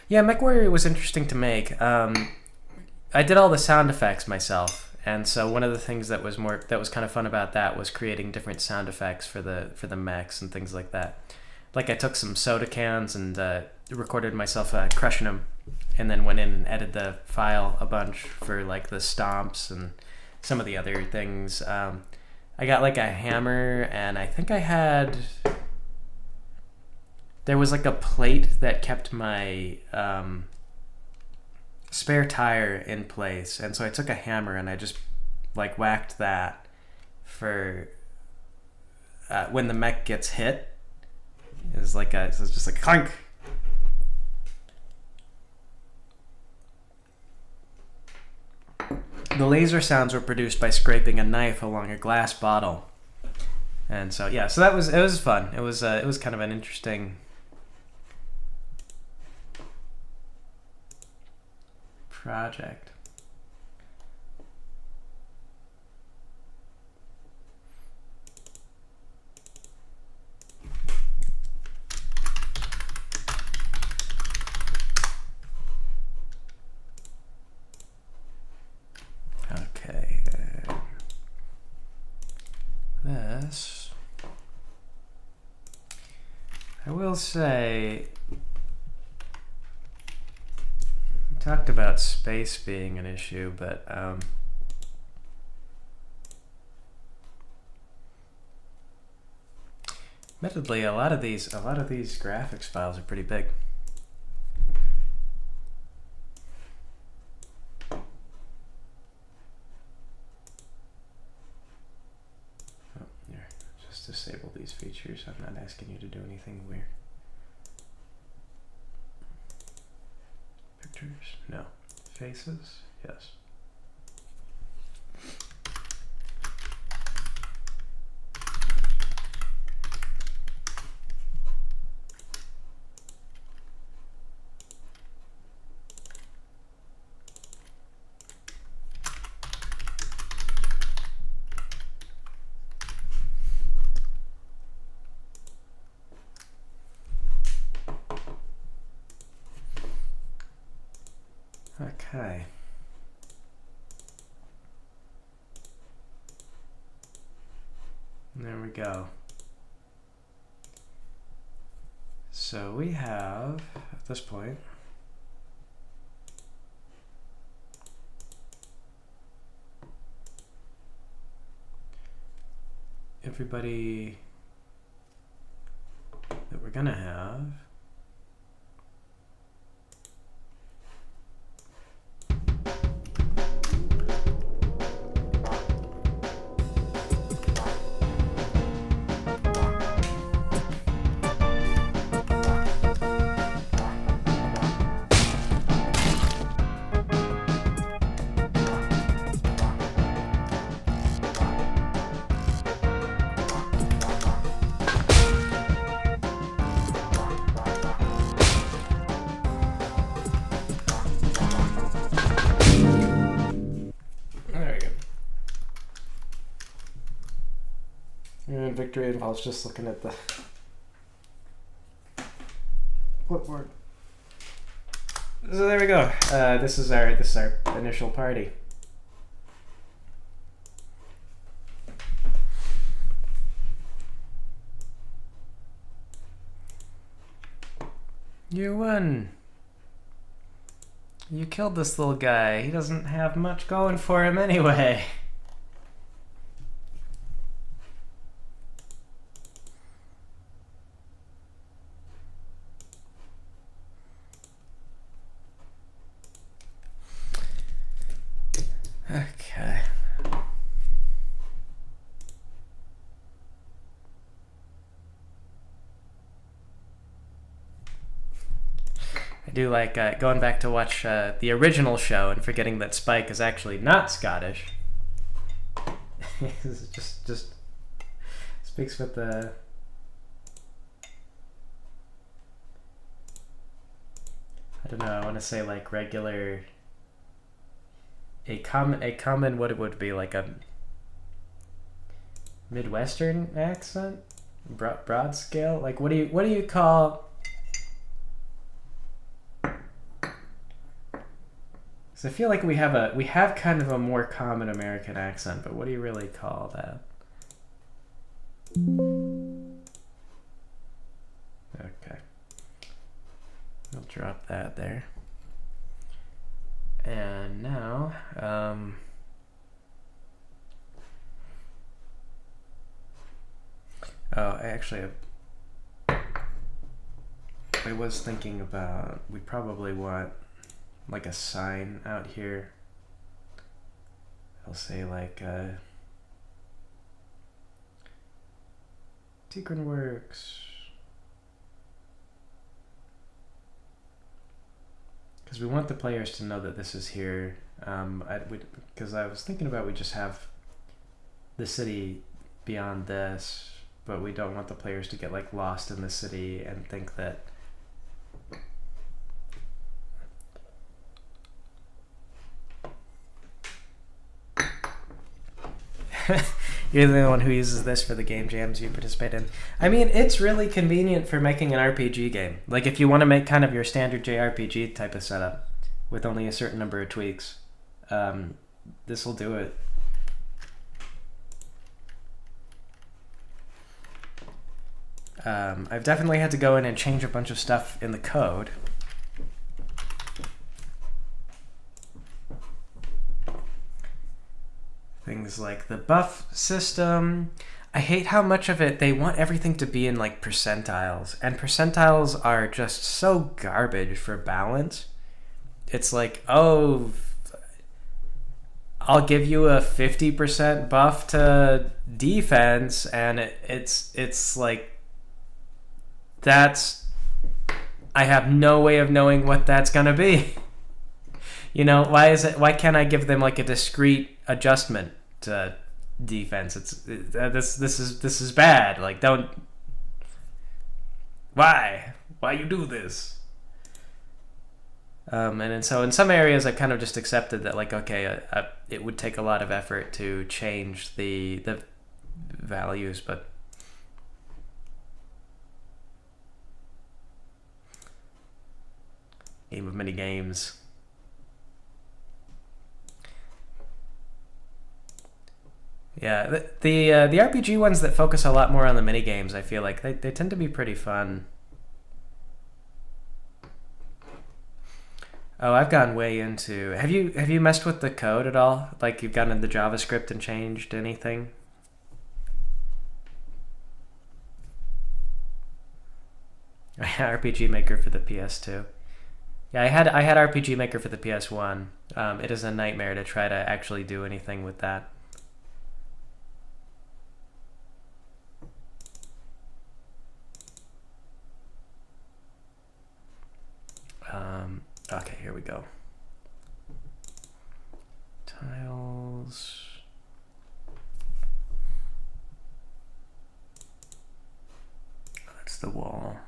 Yeah, MechWarrior was interesting to make. I did all the sound effects myself, and so one of the things that was kind of fun about that was creating different sound effects for the mechs and things like that. Like I took some soda cans and recorded myself crushing them, and then went in and edited the file a bunch for like the stomps and some of the other things. I got like a hammer, and I think I had... There was like a plate that kept my spare tire in place, and so I took a hammer and I just like whacked that for when the mech gets hit. It's just like clunk. The laser sounds were produced by scraping a knife along a glass bottle, and so yeah, so it was fun. It was kind of an interesting project. Okay. This, I will say, we talked about space being an issue, but admittedly, a lot of these graphics files are pretty big. Disable these features. I'm not asking you to do anything weird. Pictures? No. Faces? Yes. Okay. There we go. So we have, at this point, everybody that we're gonna have. And victory involves just looking at the clipboard. So there we go. This is our initial party. You won. You killed this little guy. He doesn't have much going for him anyway. Okay. I do like going back to watch the original show and forgetting that Spike is actually not Scottish. just speaks with the I don't know, I want to say like regular a common what it would be like a Midwestern accent, broad scale. Like what do you call? Because I feel like we have kind of a more common American accent, but what do you really call that? Okay, we'll drop that there. And now, I was thinking about, we probably want like a sign out here. I'll say like, Tigran Works. Because we want the players to know that this is here. Because I was thinking about we just have the city beyond this, but we don't want the players to get like lost in the city and think that you're the one who uses this for the game jams you participate in. I mean, it's really convenient for making an RPG game. Like if you want to make kind of your standard JRPG type of setup with only a certain number of tweaks, this will do it. I've definitely had to go in and change a bunch of stuff in the code. Things like the buff system. I hate how much of it, they want everything to be in like percentiles. And percentiles are just so garbage for balance. It's like, oh, I'll give you a 50% buff to defense, and it's like, I have no way of knowing what that's gonna be. You know, why can't I give them like a discrete adjustment to defense? This is bad. Like, don't. Why you do this? And so in some areas I've kind of just accepted that, like, okay, it would take a lot of effort to change the values, but game of many games. Yeah, the RPG ones that focus a lot more on the mini games, I feel like they tend to be pretty fun. Oh, I've gone way into. Have you messed with the code at all? Like you've gotten into JavaScript and changed anything? RPG Maker for the PS2. Yeah, I had RPG Maker for the PS1. It is a nightmare to try to actually do anything with that. Okay, here we go. Tiles. That's the wall.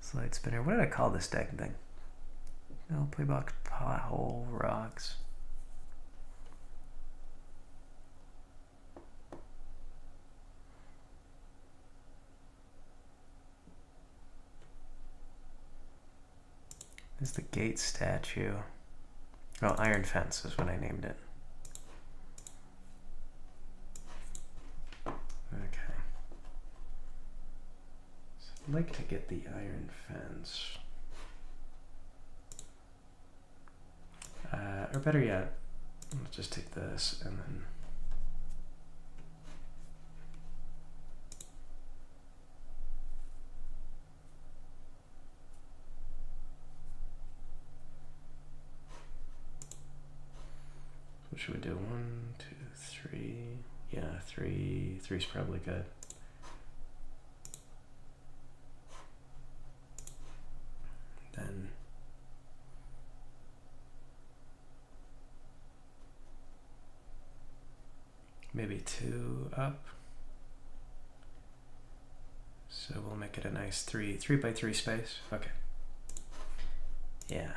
Slide spinner. What did I call this dang thing? No play box, pothole, rocks. This is the gate statue. Oh, iron fence is what I named it. Okay. So I'd like to get the iron fence. Or better yet, let's just take this and then what should we do? 1, 2, 3. Yeah, 3. 3's probably good. Then maybe 2 up. So we'll make it a nice 3 by 3 space. Okay. Yeah.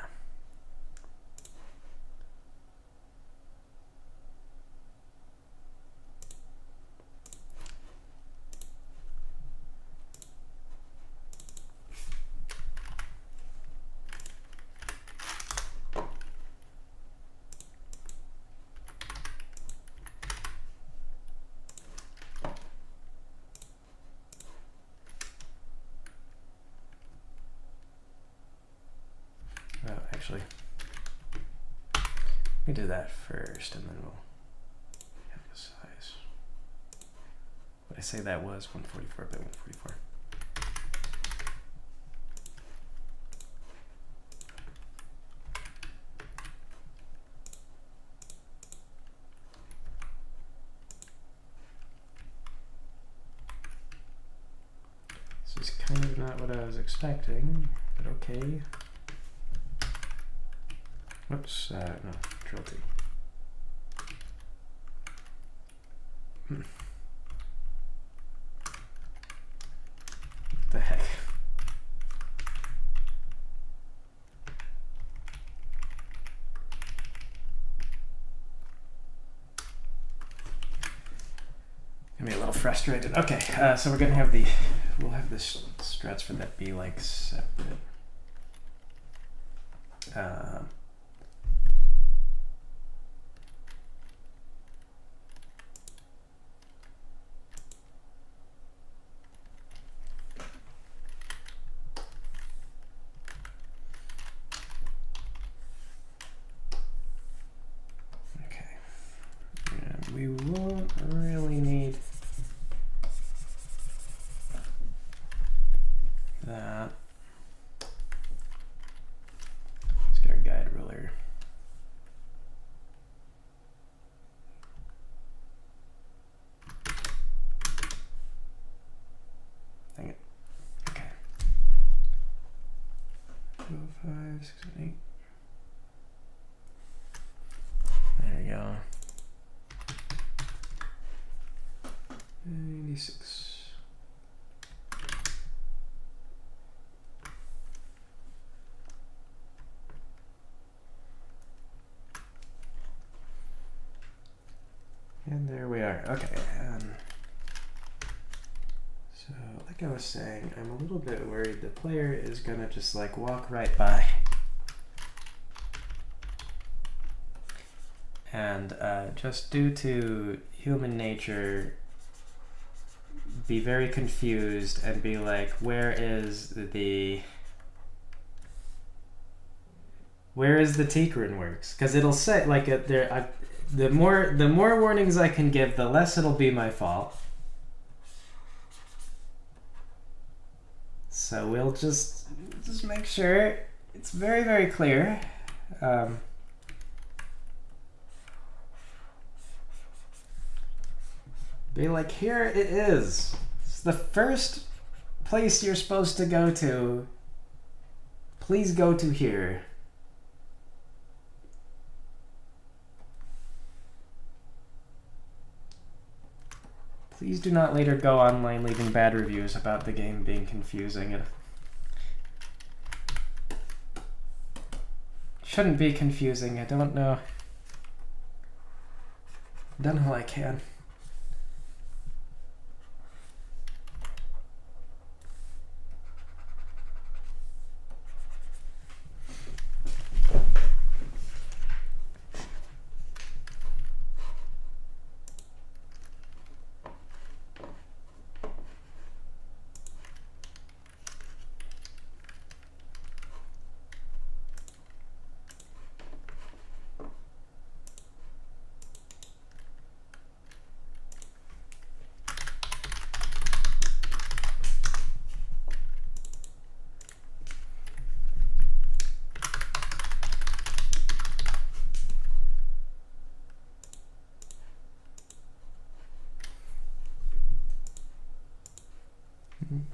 Actually, we do that first, and then we'll have the size. What I say that was 144 by 144. This is kind of not what I was expecting, but okay. Oops, no, Control T. What the heck? Gonna be a little frustrated. Okay, so we're gonna have we'll have this struts for that be like separate. We won't really need that. Let's get our guide ruler. Dang it. Okay. 2, 5, 6, 7, 8. There we go. 96. And there we are. Okay. So, like I was saying, I'm a little bit worried the player is gonna just like walk right by. And just due to human nature, be very confused and be like, where is the Tikrin works? Because it'll say like the more warnings I can give, the less it'll be my fault. So we'll just make sure it's very, very clear. Be like, here it is. It's the first place you're supposed to go to. Please go to here. Please do not later go online leaving bad reviews about the game being confusing. shouldn't be confusing. I don't know. Done all I can.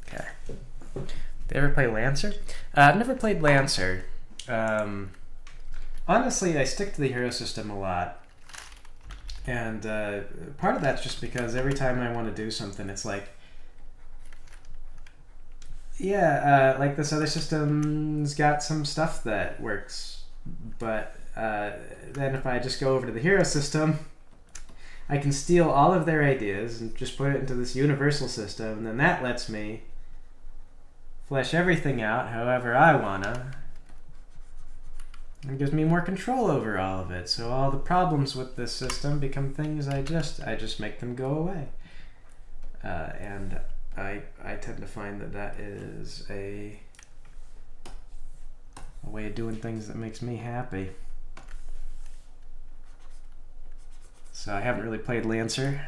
Okay. Did you ever play Lancer? I've never played Lancer. Honestly, I stick to the hero system a lot. And part of that's just because every time I want to do something, it's like, yeah, like this other system's got some stuff that works. But then if I just go over to the hero system, I can steal all of their ideas and just put it into this universal system, and then that lets me flesh everything out however I wanna. It gives me more control over all of it. So all the problems with this system become things I just make them go away. And I tend to find that is a way of doing things that makes me happy. So I haven't really played Lancer.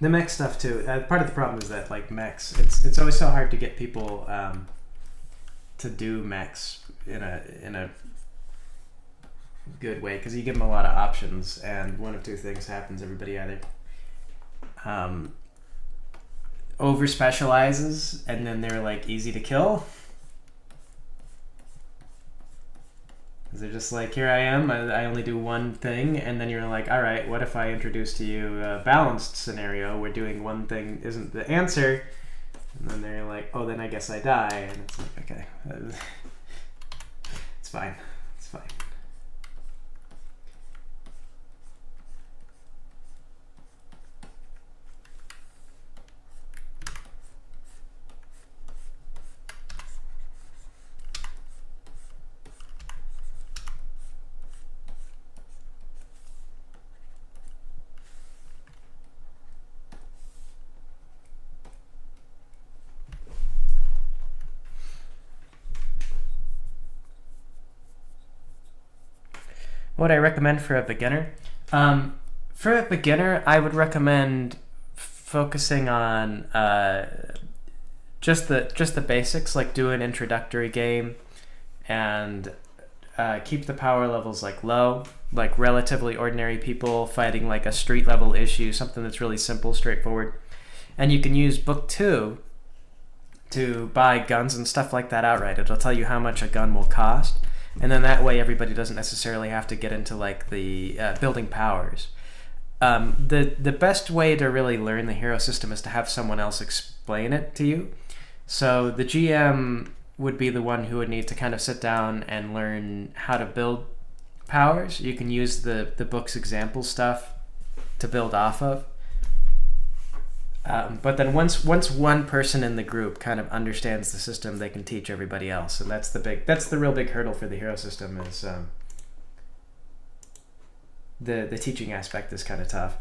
The mech stuff too. Part of the problem is that like mechs, it's always so hard to get people to do mechs in a good way, because you give them a lot of options, and one of two things happens. Everybody either over specializes, and then they're like easy to kill. They're just like, here I am, I only do one thing, and then you're like, all right, what if I introduce to you a balanced scenario where doing one thing isn't the answer? And then they're like, oh, then I guess I die. And it's like, okay, it's fine, it's fine. What I recommend for a beginner? For a beginner, I would recommend focusing on just the basics, like do an introductory game, and keep the power levels like low, like relatively ordinary people fighting like a street level issue, something that's really simple, straightforward. And you can use book 2 to buy guns and stuff like that outright. It'll tell you how much a gun will cost. And then that way everybody doesn't necessarily have to get into like the building powers. The best way to really learn the hero system is to have someone else explain it to you. So the GM would be the one who would need to kind of sit down and learn how to build powers. You can use the book's example stuff to build off of. But then once one person in the group kind of understands the system, they can teach everybody else, and that's the real big hurdle for the hero system is the teaching aspect is kind of tough.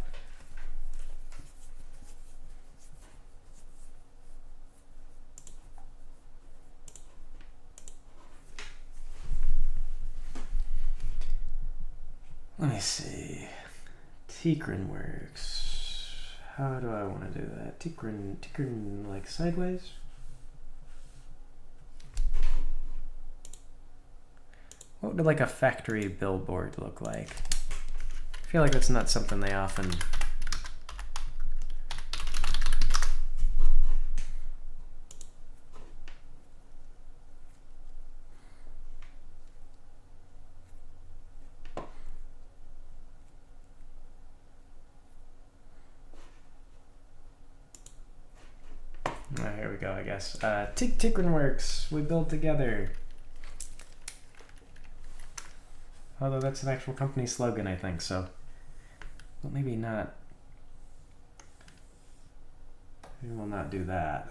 Let me see. Tikrin works. How do I want to do that? Tikrin like sideways? What would like a factory billboard look like? I feel like that's not something they often... Oh, here we go, I guess. Tikrin works. We build together. Although that's an actual company slogan, I think, so... Well, maybe not. Maybe we'll not do that.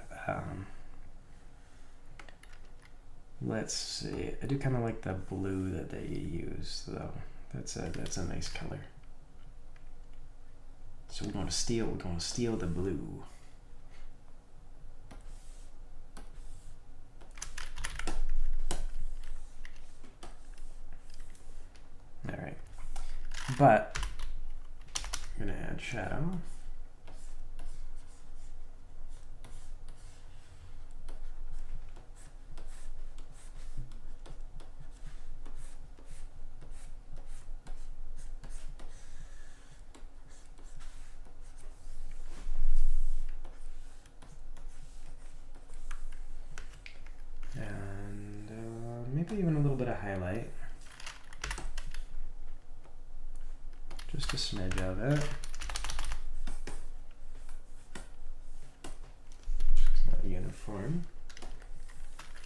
Let's see. I do kind of like the blue that they use, though. That's a nice color. So we're going to steal the blue. All right, but I'm gonna add shadow. And maybe even a little bit of highlight. Just a smidge of it. It's not uniform.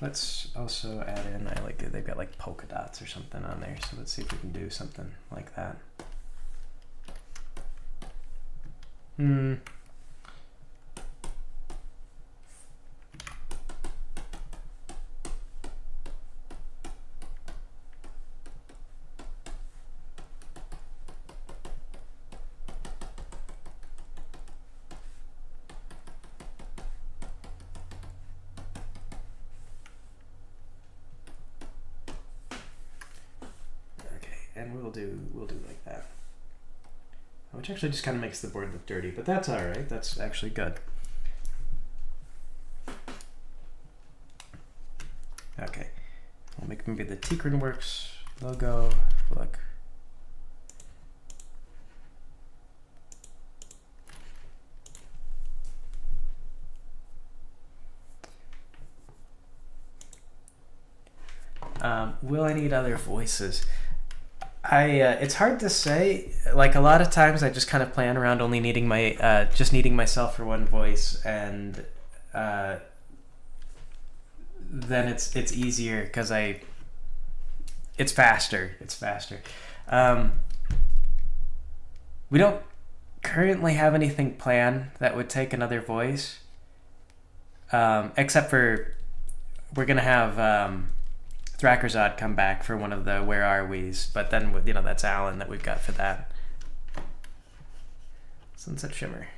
Let's also add in, I like it, they've got like polka dots or something on there, so let's see if we can do something like that. And we'll do like that, which actually just kind of makes the board look dirty, but that's all right. That's actually good. Okay, we'll make maybe the Tikrin Works logo look. Will I need other voices? It's hard to say. Like a lot of times I just kind of plan around only needing my just needing myself for one voice, and then it's easier because it's faster. We don't currently have anything planned that would take another voice, except for we're gonna have Thrackerzod come back for one of the Where Are We's, but then that's Alan that we've got for that. Sunset Shimmer.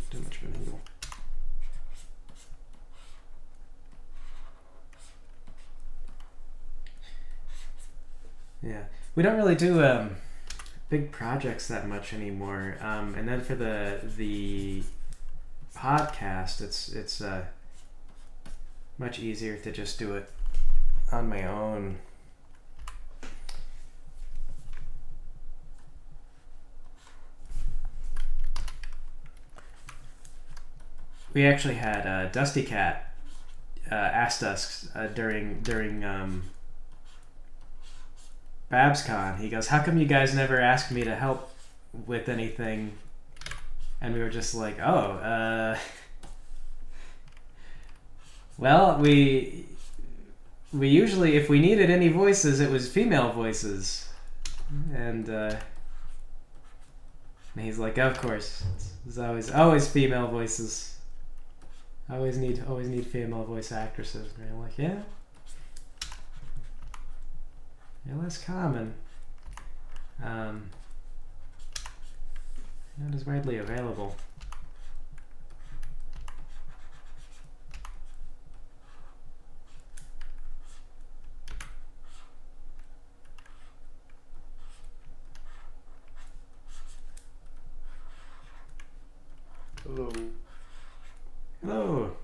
Too much of an angle. Yeah, we don't really do big projects that much anymore. And then for the podcast, it's much easier to just do it on my own. we actually had Dusty Cat asked us during BabsCon. He goes, "How come you guys never asked me to help with anything?" And we were just like, "Oh, well, we usually, if we needed any voices, it was female voices." And he's like, "Of course, it's always female voices. Always need female voice actresses." And I'm like, "Yeah, less common. Not as widely available." Hello. Hello.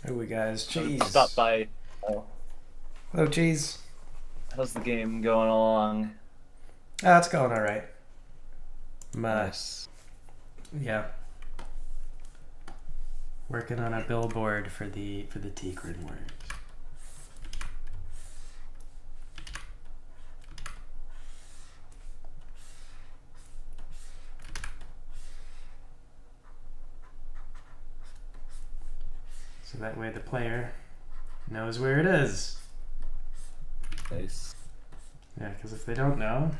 Who are we guys? Cheese. Stop by. Hello, Cheese. How's the game going along? Oh, it's going all right. Nice. Yeah. Working on a billboard for the Tikrin Works. So that way the player knows where it is. Nice. Yeah, because if they don't know...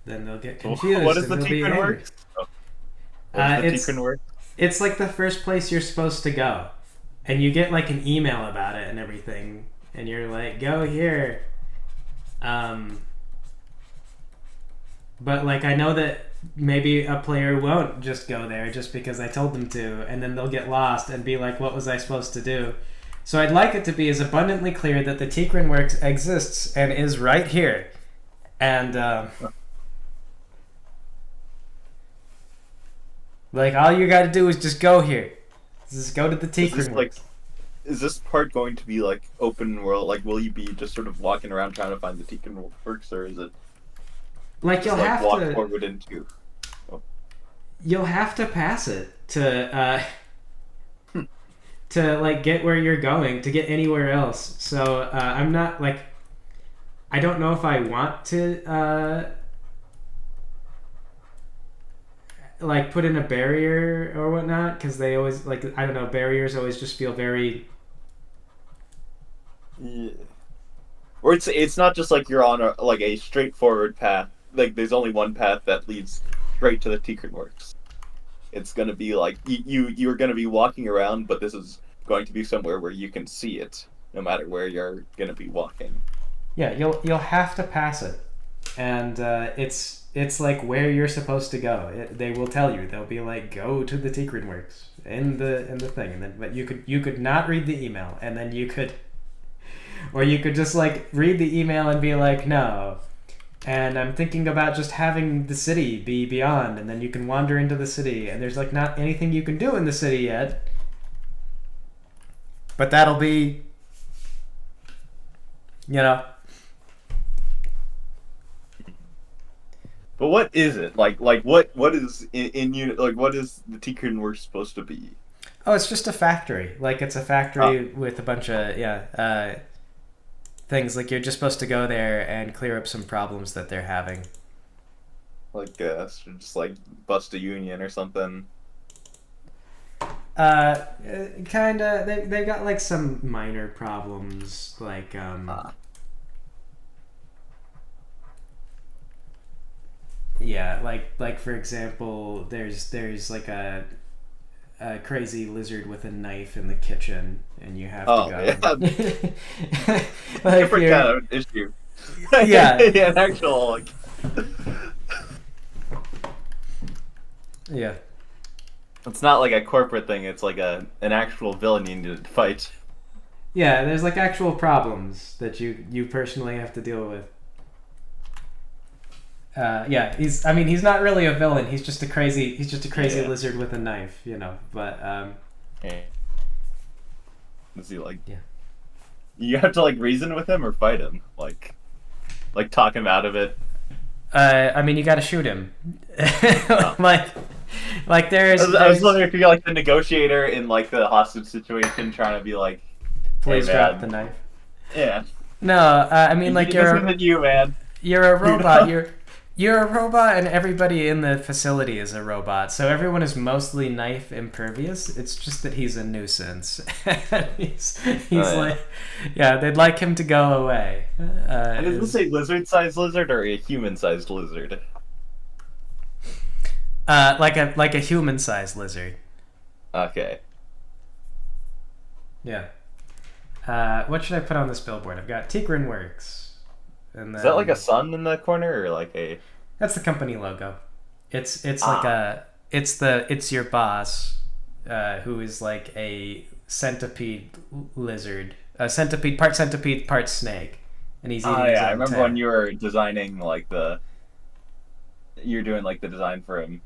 then they'll get confused. What is and the they'll be Tikrin angry. Works? Oh. What is the Tikrin Works? It's like the first place you're supposed to go. And you get like an email about it and everything. And you're like, go here. But like, I know that maybe a player won't just go there just because I told them to. And then they'll get lost and be like, what was I supposed to do? So I'd like it to be as abundantly clear that the Tikrin Works exists and is right here. And like, all you gotta do is just go here. Just go to the Tikrin Works. Is this part going to be like open world? Like, will you be just sort of walking around trying to find the Tikrin Works, or is it like you'll have walk to forward into? Oh. You'll have to pass it to to like get where you're going, to get anywhere else. So I'm not like, I don't know if I want to like put in a barrier or whatnot, because they always, like, I don't know, barriers always just feel very... Yeah. Or it's not just like you're on a straightforward path. Like, there's only one path that leads straight to the Tikrin Works. It's gonna be like you're gonna be walking around, but this is going to be somewhere where you can see it, no matter where you're gonna be walking. Yeah, you'll have to pass it, and it's like where you're supposed to go. They will tell you. They'll be like, go to the Tikrin Works in the thing, and then but you could not read the email, and then you could just like read the email and be like, no. And I'm thinking about just having the city be beyond, and then you can wander into the city, and there's like not anything you can do in the city yet. But that'll be, you know. But what is it? Like what is in unit? Like, what is the Tikrin Works supposed to be? Oh, it's just a factory. Like, it's a factory with a bunch of things. Like, you're just supposed to go there and clear up some problems that they're having. Like, just like bust a union or something. Kinda. They got like some minor problems, like yeah, like for example, there's like a crazy lizard with a knife in the kitchen, and you have to go. Yeah. Like, different kind of issue. Yeah. Yeah, an actual like. Yeah. It's not like a corporate thing. It's like an actual villain you need to fight. Yeah, there's like actual problems that you personally have to deal with. Yeah, he's. I mean, he's not really a villain. He's just a crazy. He's just a crazy Yeah. lizard with a knife, you know. But Yeah. Is he like? yeah. You have to like reason with him or fight him, like talk him out of it. I mean, you got to shoot him. Oh. like, I was wondering if you're like the negotiator in like the hostage situation, trying to be like, "Hey please drop the man, knife. yeah, No, I mean, like this isn't you, man." you're a robot. You're a robot, and everybody in the facility is a robot. So everyone is mostly knife impervious. It's just that he's a nuisance. he's Yeah. like, yeah, they'd like him to go away. And does this a lizard-sized lizard or a human-sized lizard? like a human-sized lizard. Okay. Yeah. What should I put on this billboard? I've got Tigrin Works. And then, Is that like a sun in the corner or like a? that's the company logo. It's like it's your boss, who is like a centipede lizard, a centipede, part snake, and he's eating Oh his yeah, I own remember tail. when you were designing like you're doing like the design for him,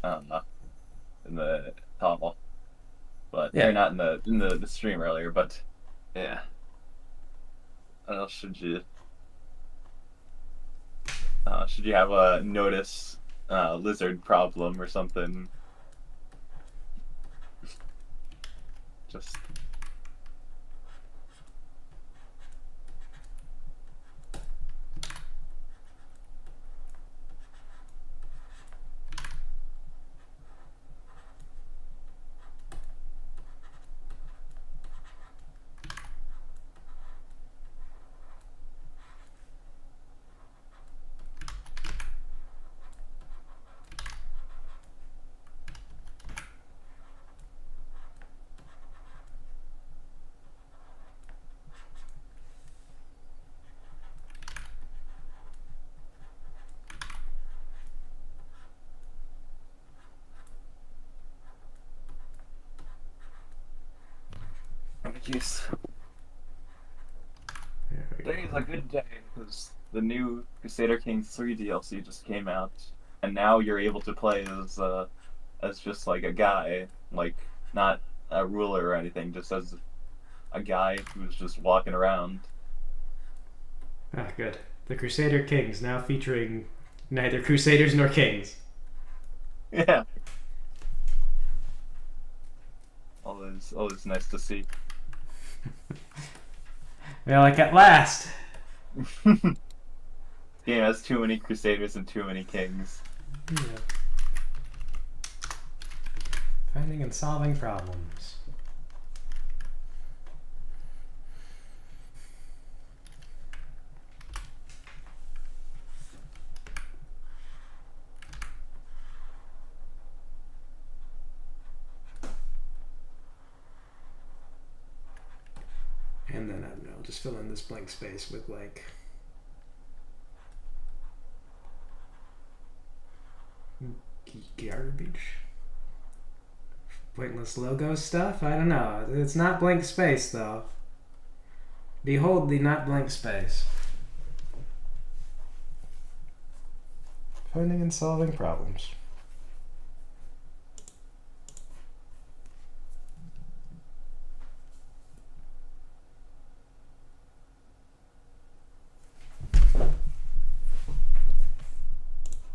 in the novel, but Yeah. they're not in the stream earlier. But yeah, what else should you? Should you have a notice lizard problem or something? Just jeez. There we go. Today's a good day because the new Crusader Kings 3 DLC just came out, and now you're able to play as just like a guy, like not a ruler or anything, just as a guy who's just walking around. Ah, good. The Crusader Kings now featuring neither Crusaders nor Kings. Yeah, always nice to see. They're like, at last. Game has too many Crusaders and too many Kings. Yeah. Finding and solving problems. And then, I don't know, just fill in this blank space with like garbage. Pointless logo stuff? I don't know. It's not blank space though. Behold the not blank space. Finding and solving problems.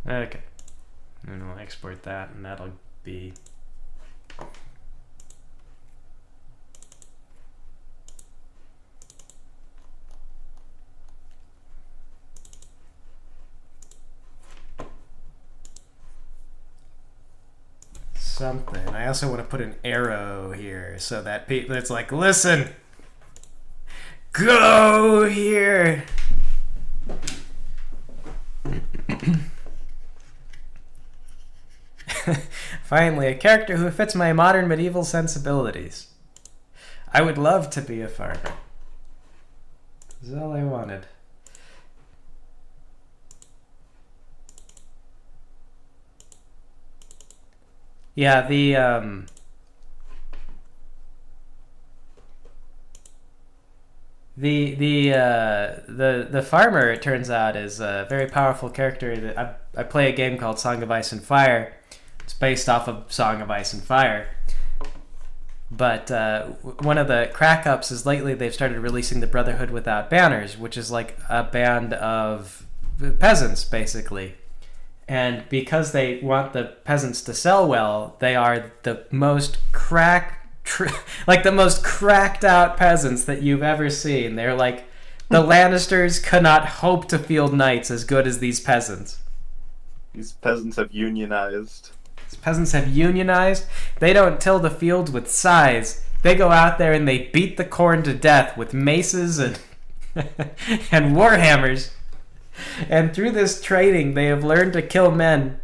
Okay. And we'll export that, and that'll be something. I also want to put an arrow here so that it's like, listen, go here. Finally, a character who fits my modern medieval sensibilities. I would love to be a farmer. That's all I wanted. Yeah, The farmer, it turns out, is a very powerful character. That I play a game called Song of Ice and Fire. It's based off of Song of Ice and Fire. But one of the crack ups is lately they've started releasing the Brotherhood Without Banners, which is like a band of peasants, basically. And because they want the peasants to sell well, they are the most like the most cracked out peasants that you've ever seen. They're like, the Lannisters could not hope to field knights as good as these peasants. These peasants have unionized. These peasants have unionized. They don't till the fields with scythes. They go out there and they beat the corn to death with maces and and warhammers. And through this training, they have learned to kill men.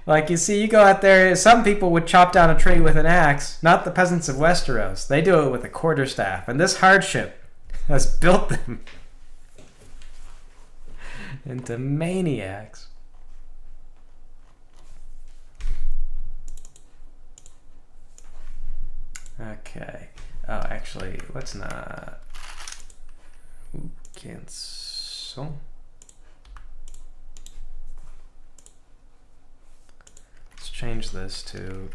Like, you see, you go out there, some people would chop down a tree with an axe, not the peasants of Westeros. They do it with a quarterstaff. And this hardship has built them into maniacs. Okay. Oh, actually, let's not... Cancel. Change this to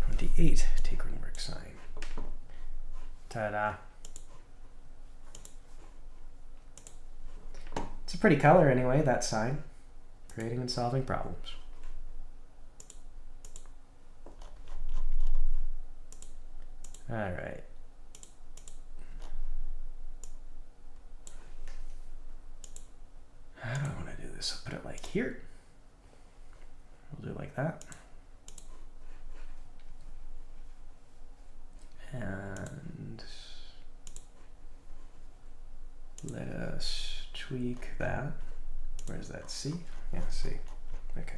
28 Tigran work sign. Ta-da. It's a pretty color anyway, that sign. Creating and solving problems. Alright. How do I want to do this? I'll put it like here. We'll do it like that. And let us tweak that. Where's that? C? Yeah, C. Okay.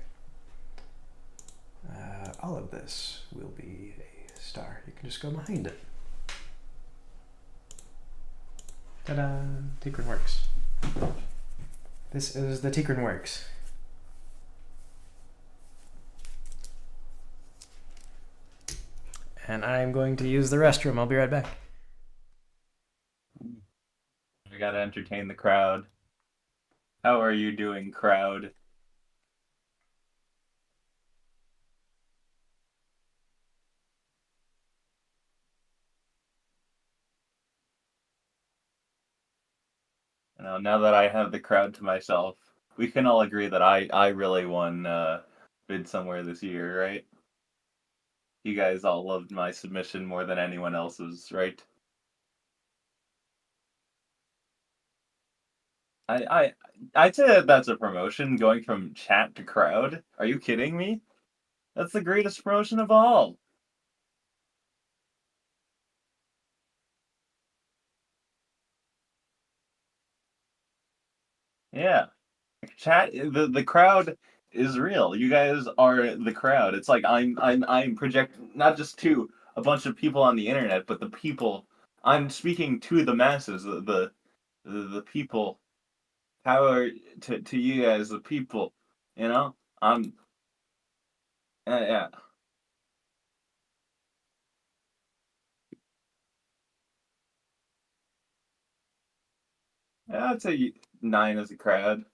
All of this will be a star. You can just go behind it. Ta-da! Tigran works. This is the Tigran works. And I'm going to use the restroom. I'll be right back. We gotta entertain the crowd. How are you doing, crowd? Now that I have the crowd to myself, we can all agree that I really won Bid Somewhere this year, right? You guys all loved my submission more than anyone else's, right? I'd say that that's a promotion, going from chat to crowd. Are you kidding me? That's the greatest promotion of all. Yeah. Chat, the crowd is real. You guys are the crowd. It's like I'm projecting not just to a bunch of people on the internet, but the people. I'm speaking to the masses, the people. Power to you guys, the people. You know, I'm yeah. Yeah, I'd say 9 as a crowd.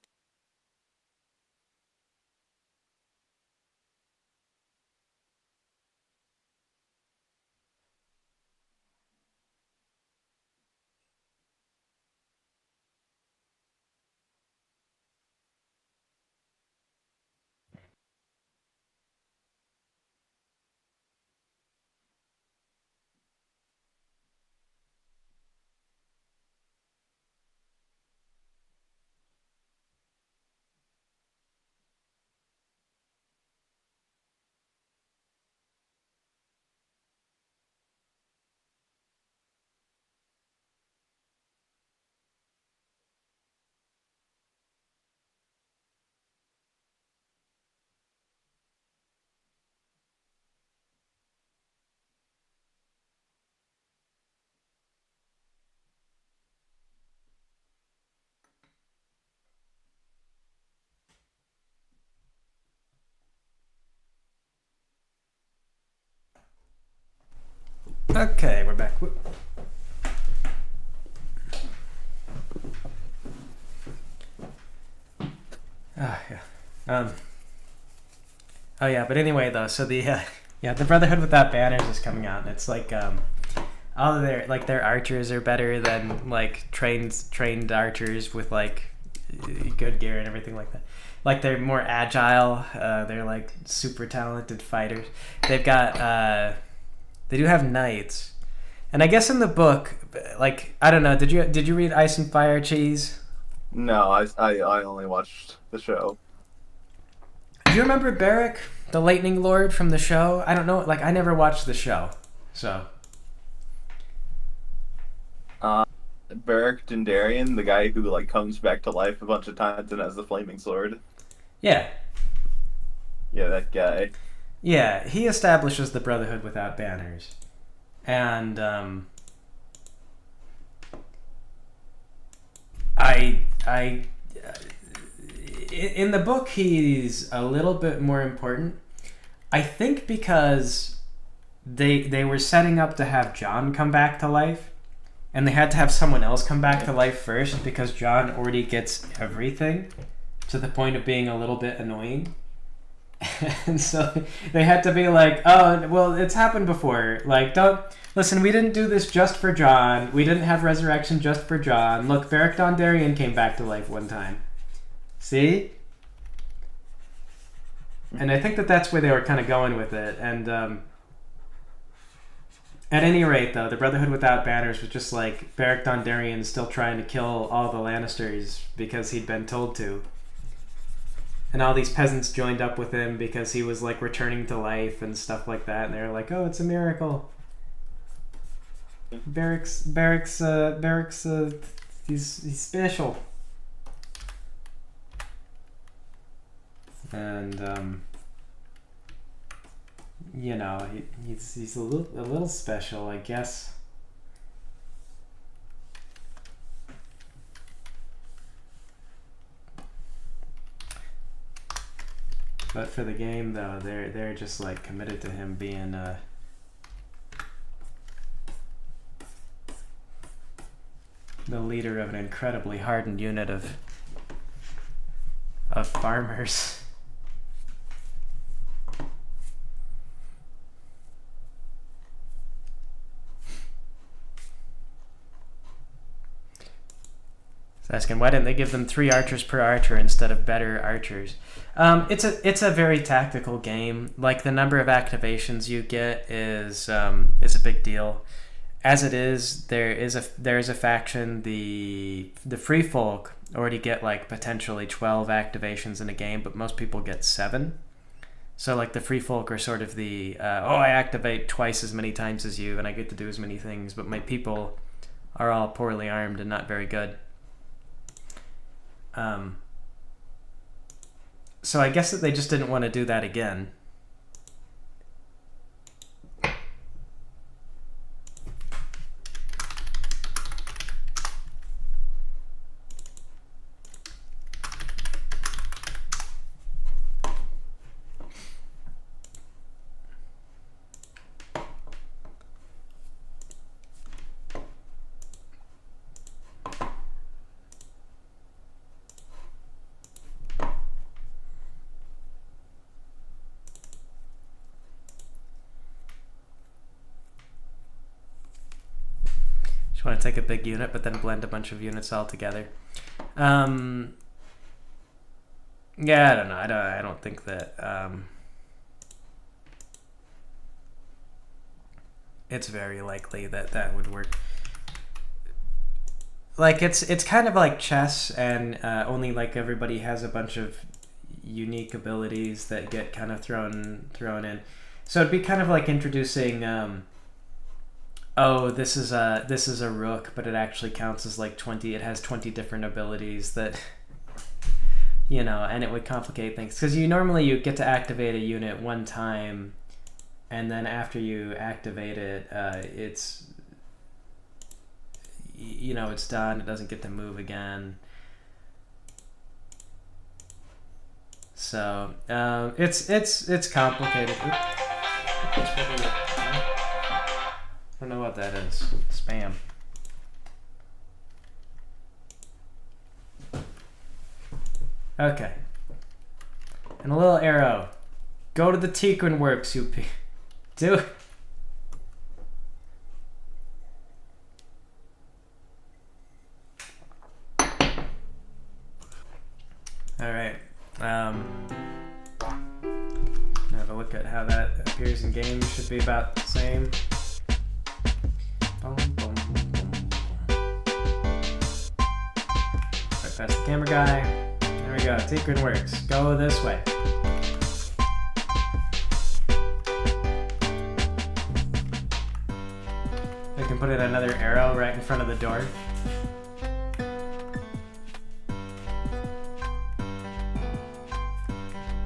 Okay, we're back. Yeah. Oh yeah, but anyway though, so the the Brotherhood Without Banners is coming out, and it's like all of their archers are better than like trained archers with like good gear and everything like that. Like they're more agile. They're like super talented fighters. They've got they do have knights, and I guess in the book, like I don't know, did you read Ice and Fire, Cheese? No, I only watched the show. Do you remember Beric, the Lightning Lord from the show? I don't know. Like I never watched the show, so. Beric Dondarrion, the guy who like comes back to life a bunch of times and has the flaming sword. Yeah. Yeah, that guy. Yeah, he establishes the Brotherhood Without Banners. And I in the book he's a little bit more important. I think because they were setting up to have John come back to life, and they had to have someone else come back to life first because John already gets everything to the point of being a little bit annoying. And so they had to be like, oh, well, it's happened before. Like, don't... Listen, we didn't do this just for John. We didn't have resurrection just for John. Look, Beric Dondarrion came back to life one time. See? And I think that's where they were kind of going with it. And at any rate, though, the Brotherhood Without Banners was just like Beric Dondarrion still trying to kill all the Lannisters because he'd been told to. And all these peasants joined up with him because he was like returning to life and stuff like that. And they were like, "Oh, it's a miracle. Beric's he's special." And you know, he's a little special, I guess. But for the game, though, they're just like committed to him being the leader of an incredibly hardened unit of farmers. Asking why didn't they give them 3 archers per archer instead of better archers? It's a very tactical game. Like the number of activations you get is a big deal. As it is, there is a faction, the free folk already get like potentially 12 activations in a game, but most people get 7. So like the free folk are sort of the I activate twice as many times as you and I get to do as many things, but my people are all poorly armed and not very good. So I guess that they just didn't want to do that again. Want to take a big unit but then blend a bunch of units all together. Yeah, I don't know. I don't think that it's very likely that would work. Like it's kind of like chess, and only like everybody has a bunch of unique abilities that get kind of thrown in. So it'd be kind of like introducing this is a rook, but it actually counts as like 20. It has 20 different abilities that, you know, and it would complicate things because you get to activate a unit one time, and then after you activate it, it's, you know, it's done. It doesn't get to move again. So it's complicated. I don't know what that is. Spam. Okay. and a little arrow. Go to the Teakrin Works, you do it. Alright. Have a look at how that appears in game. Should be about the same. Boom, boom, boom. Right past the camera guy. There we go. Teakrin Works. Go this way. I can put in another arrow right in front of the door.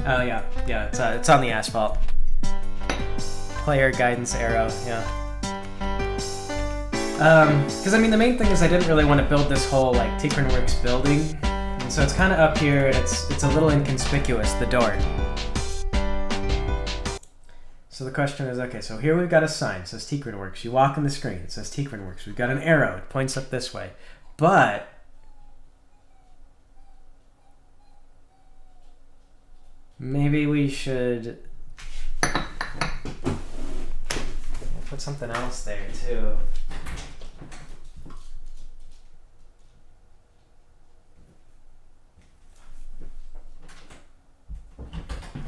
Oh yeah, it's on the asphalt. Player guidance arrow, yeah. Because I mean the main thing is I didn't really want to build this whole like Teakrin Works building, and so it's kind of up here. It's a little inconspicuous, the door. So the question is, okay, so here we've got a sign. It says Teakrin Works. You walk on the screen. It says Teakrin Works. We've got an arrow. It points up this way, but maybe we should put something else there too.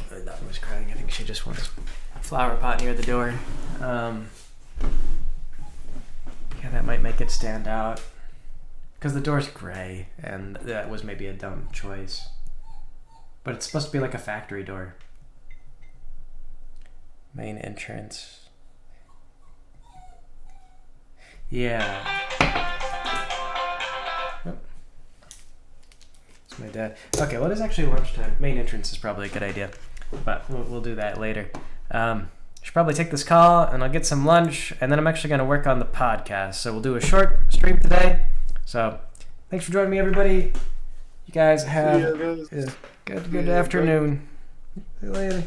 The dog was crying. I think she just wants a flower pot near the door. Yeah, that might make it stand out. Because the door's gray, and that was maybe a dumb choice. But it's supposed to be like a factory door. Main entrance. Yeah. Oh. It's my dad. Okay, well, it is actually lunchtime. Main entrance is probably a good idea. But we'll do that later. Should probably take this call, and I'll get some lunch, and then I'm actually going to work on the podcast. So we'll do a short stream today. So thanks for joining me, everybody. You guys have a good afternoon. See you later.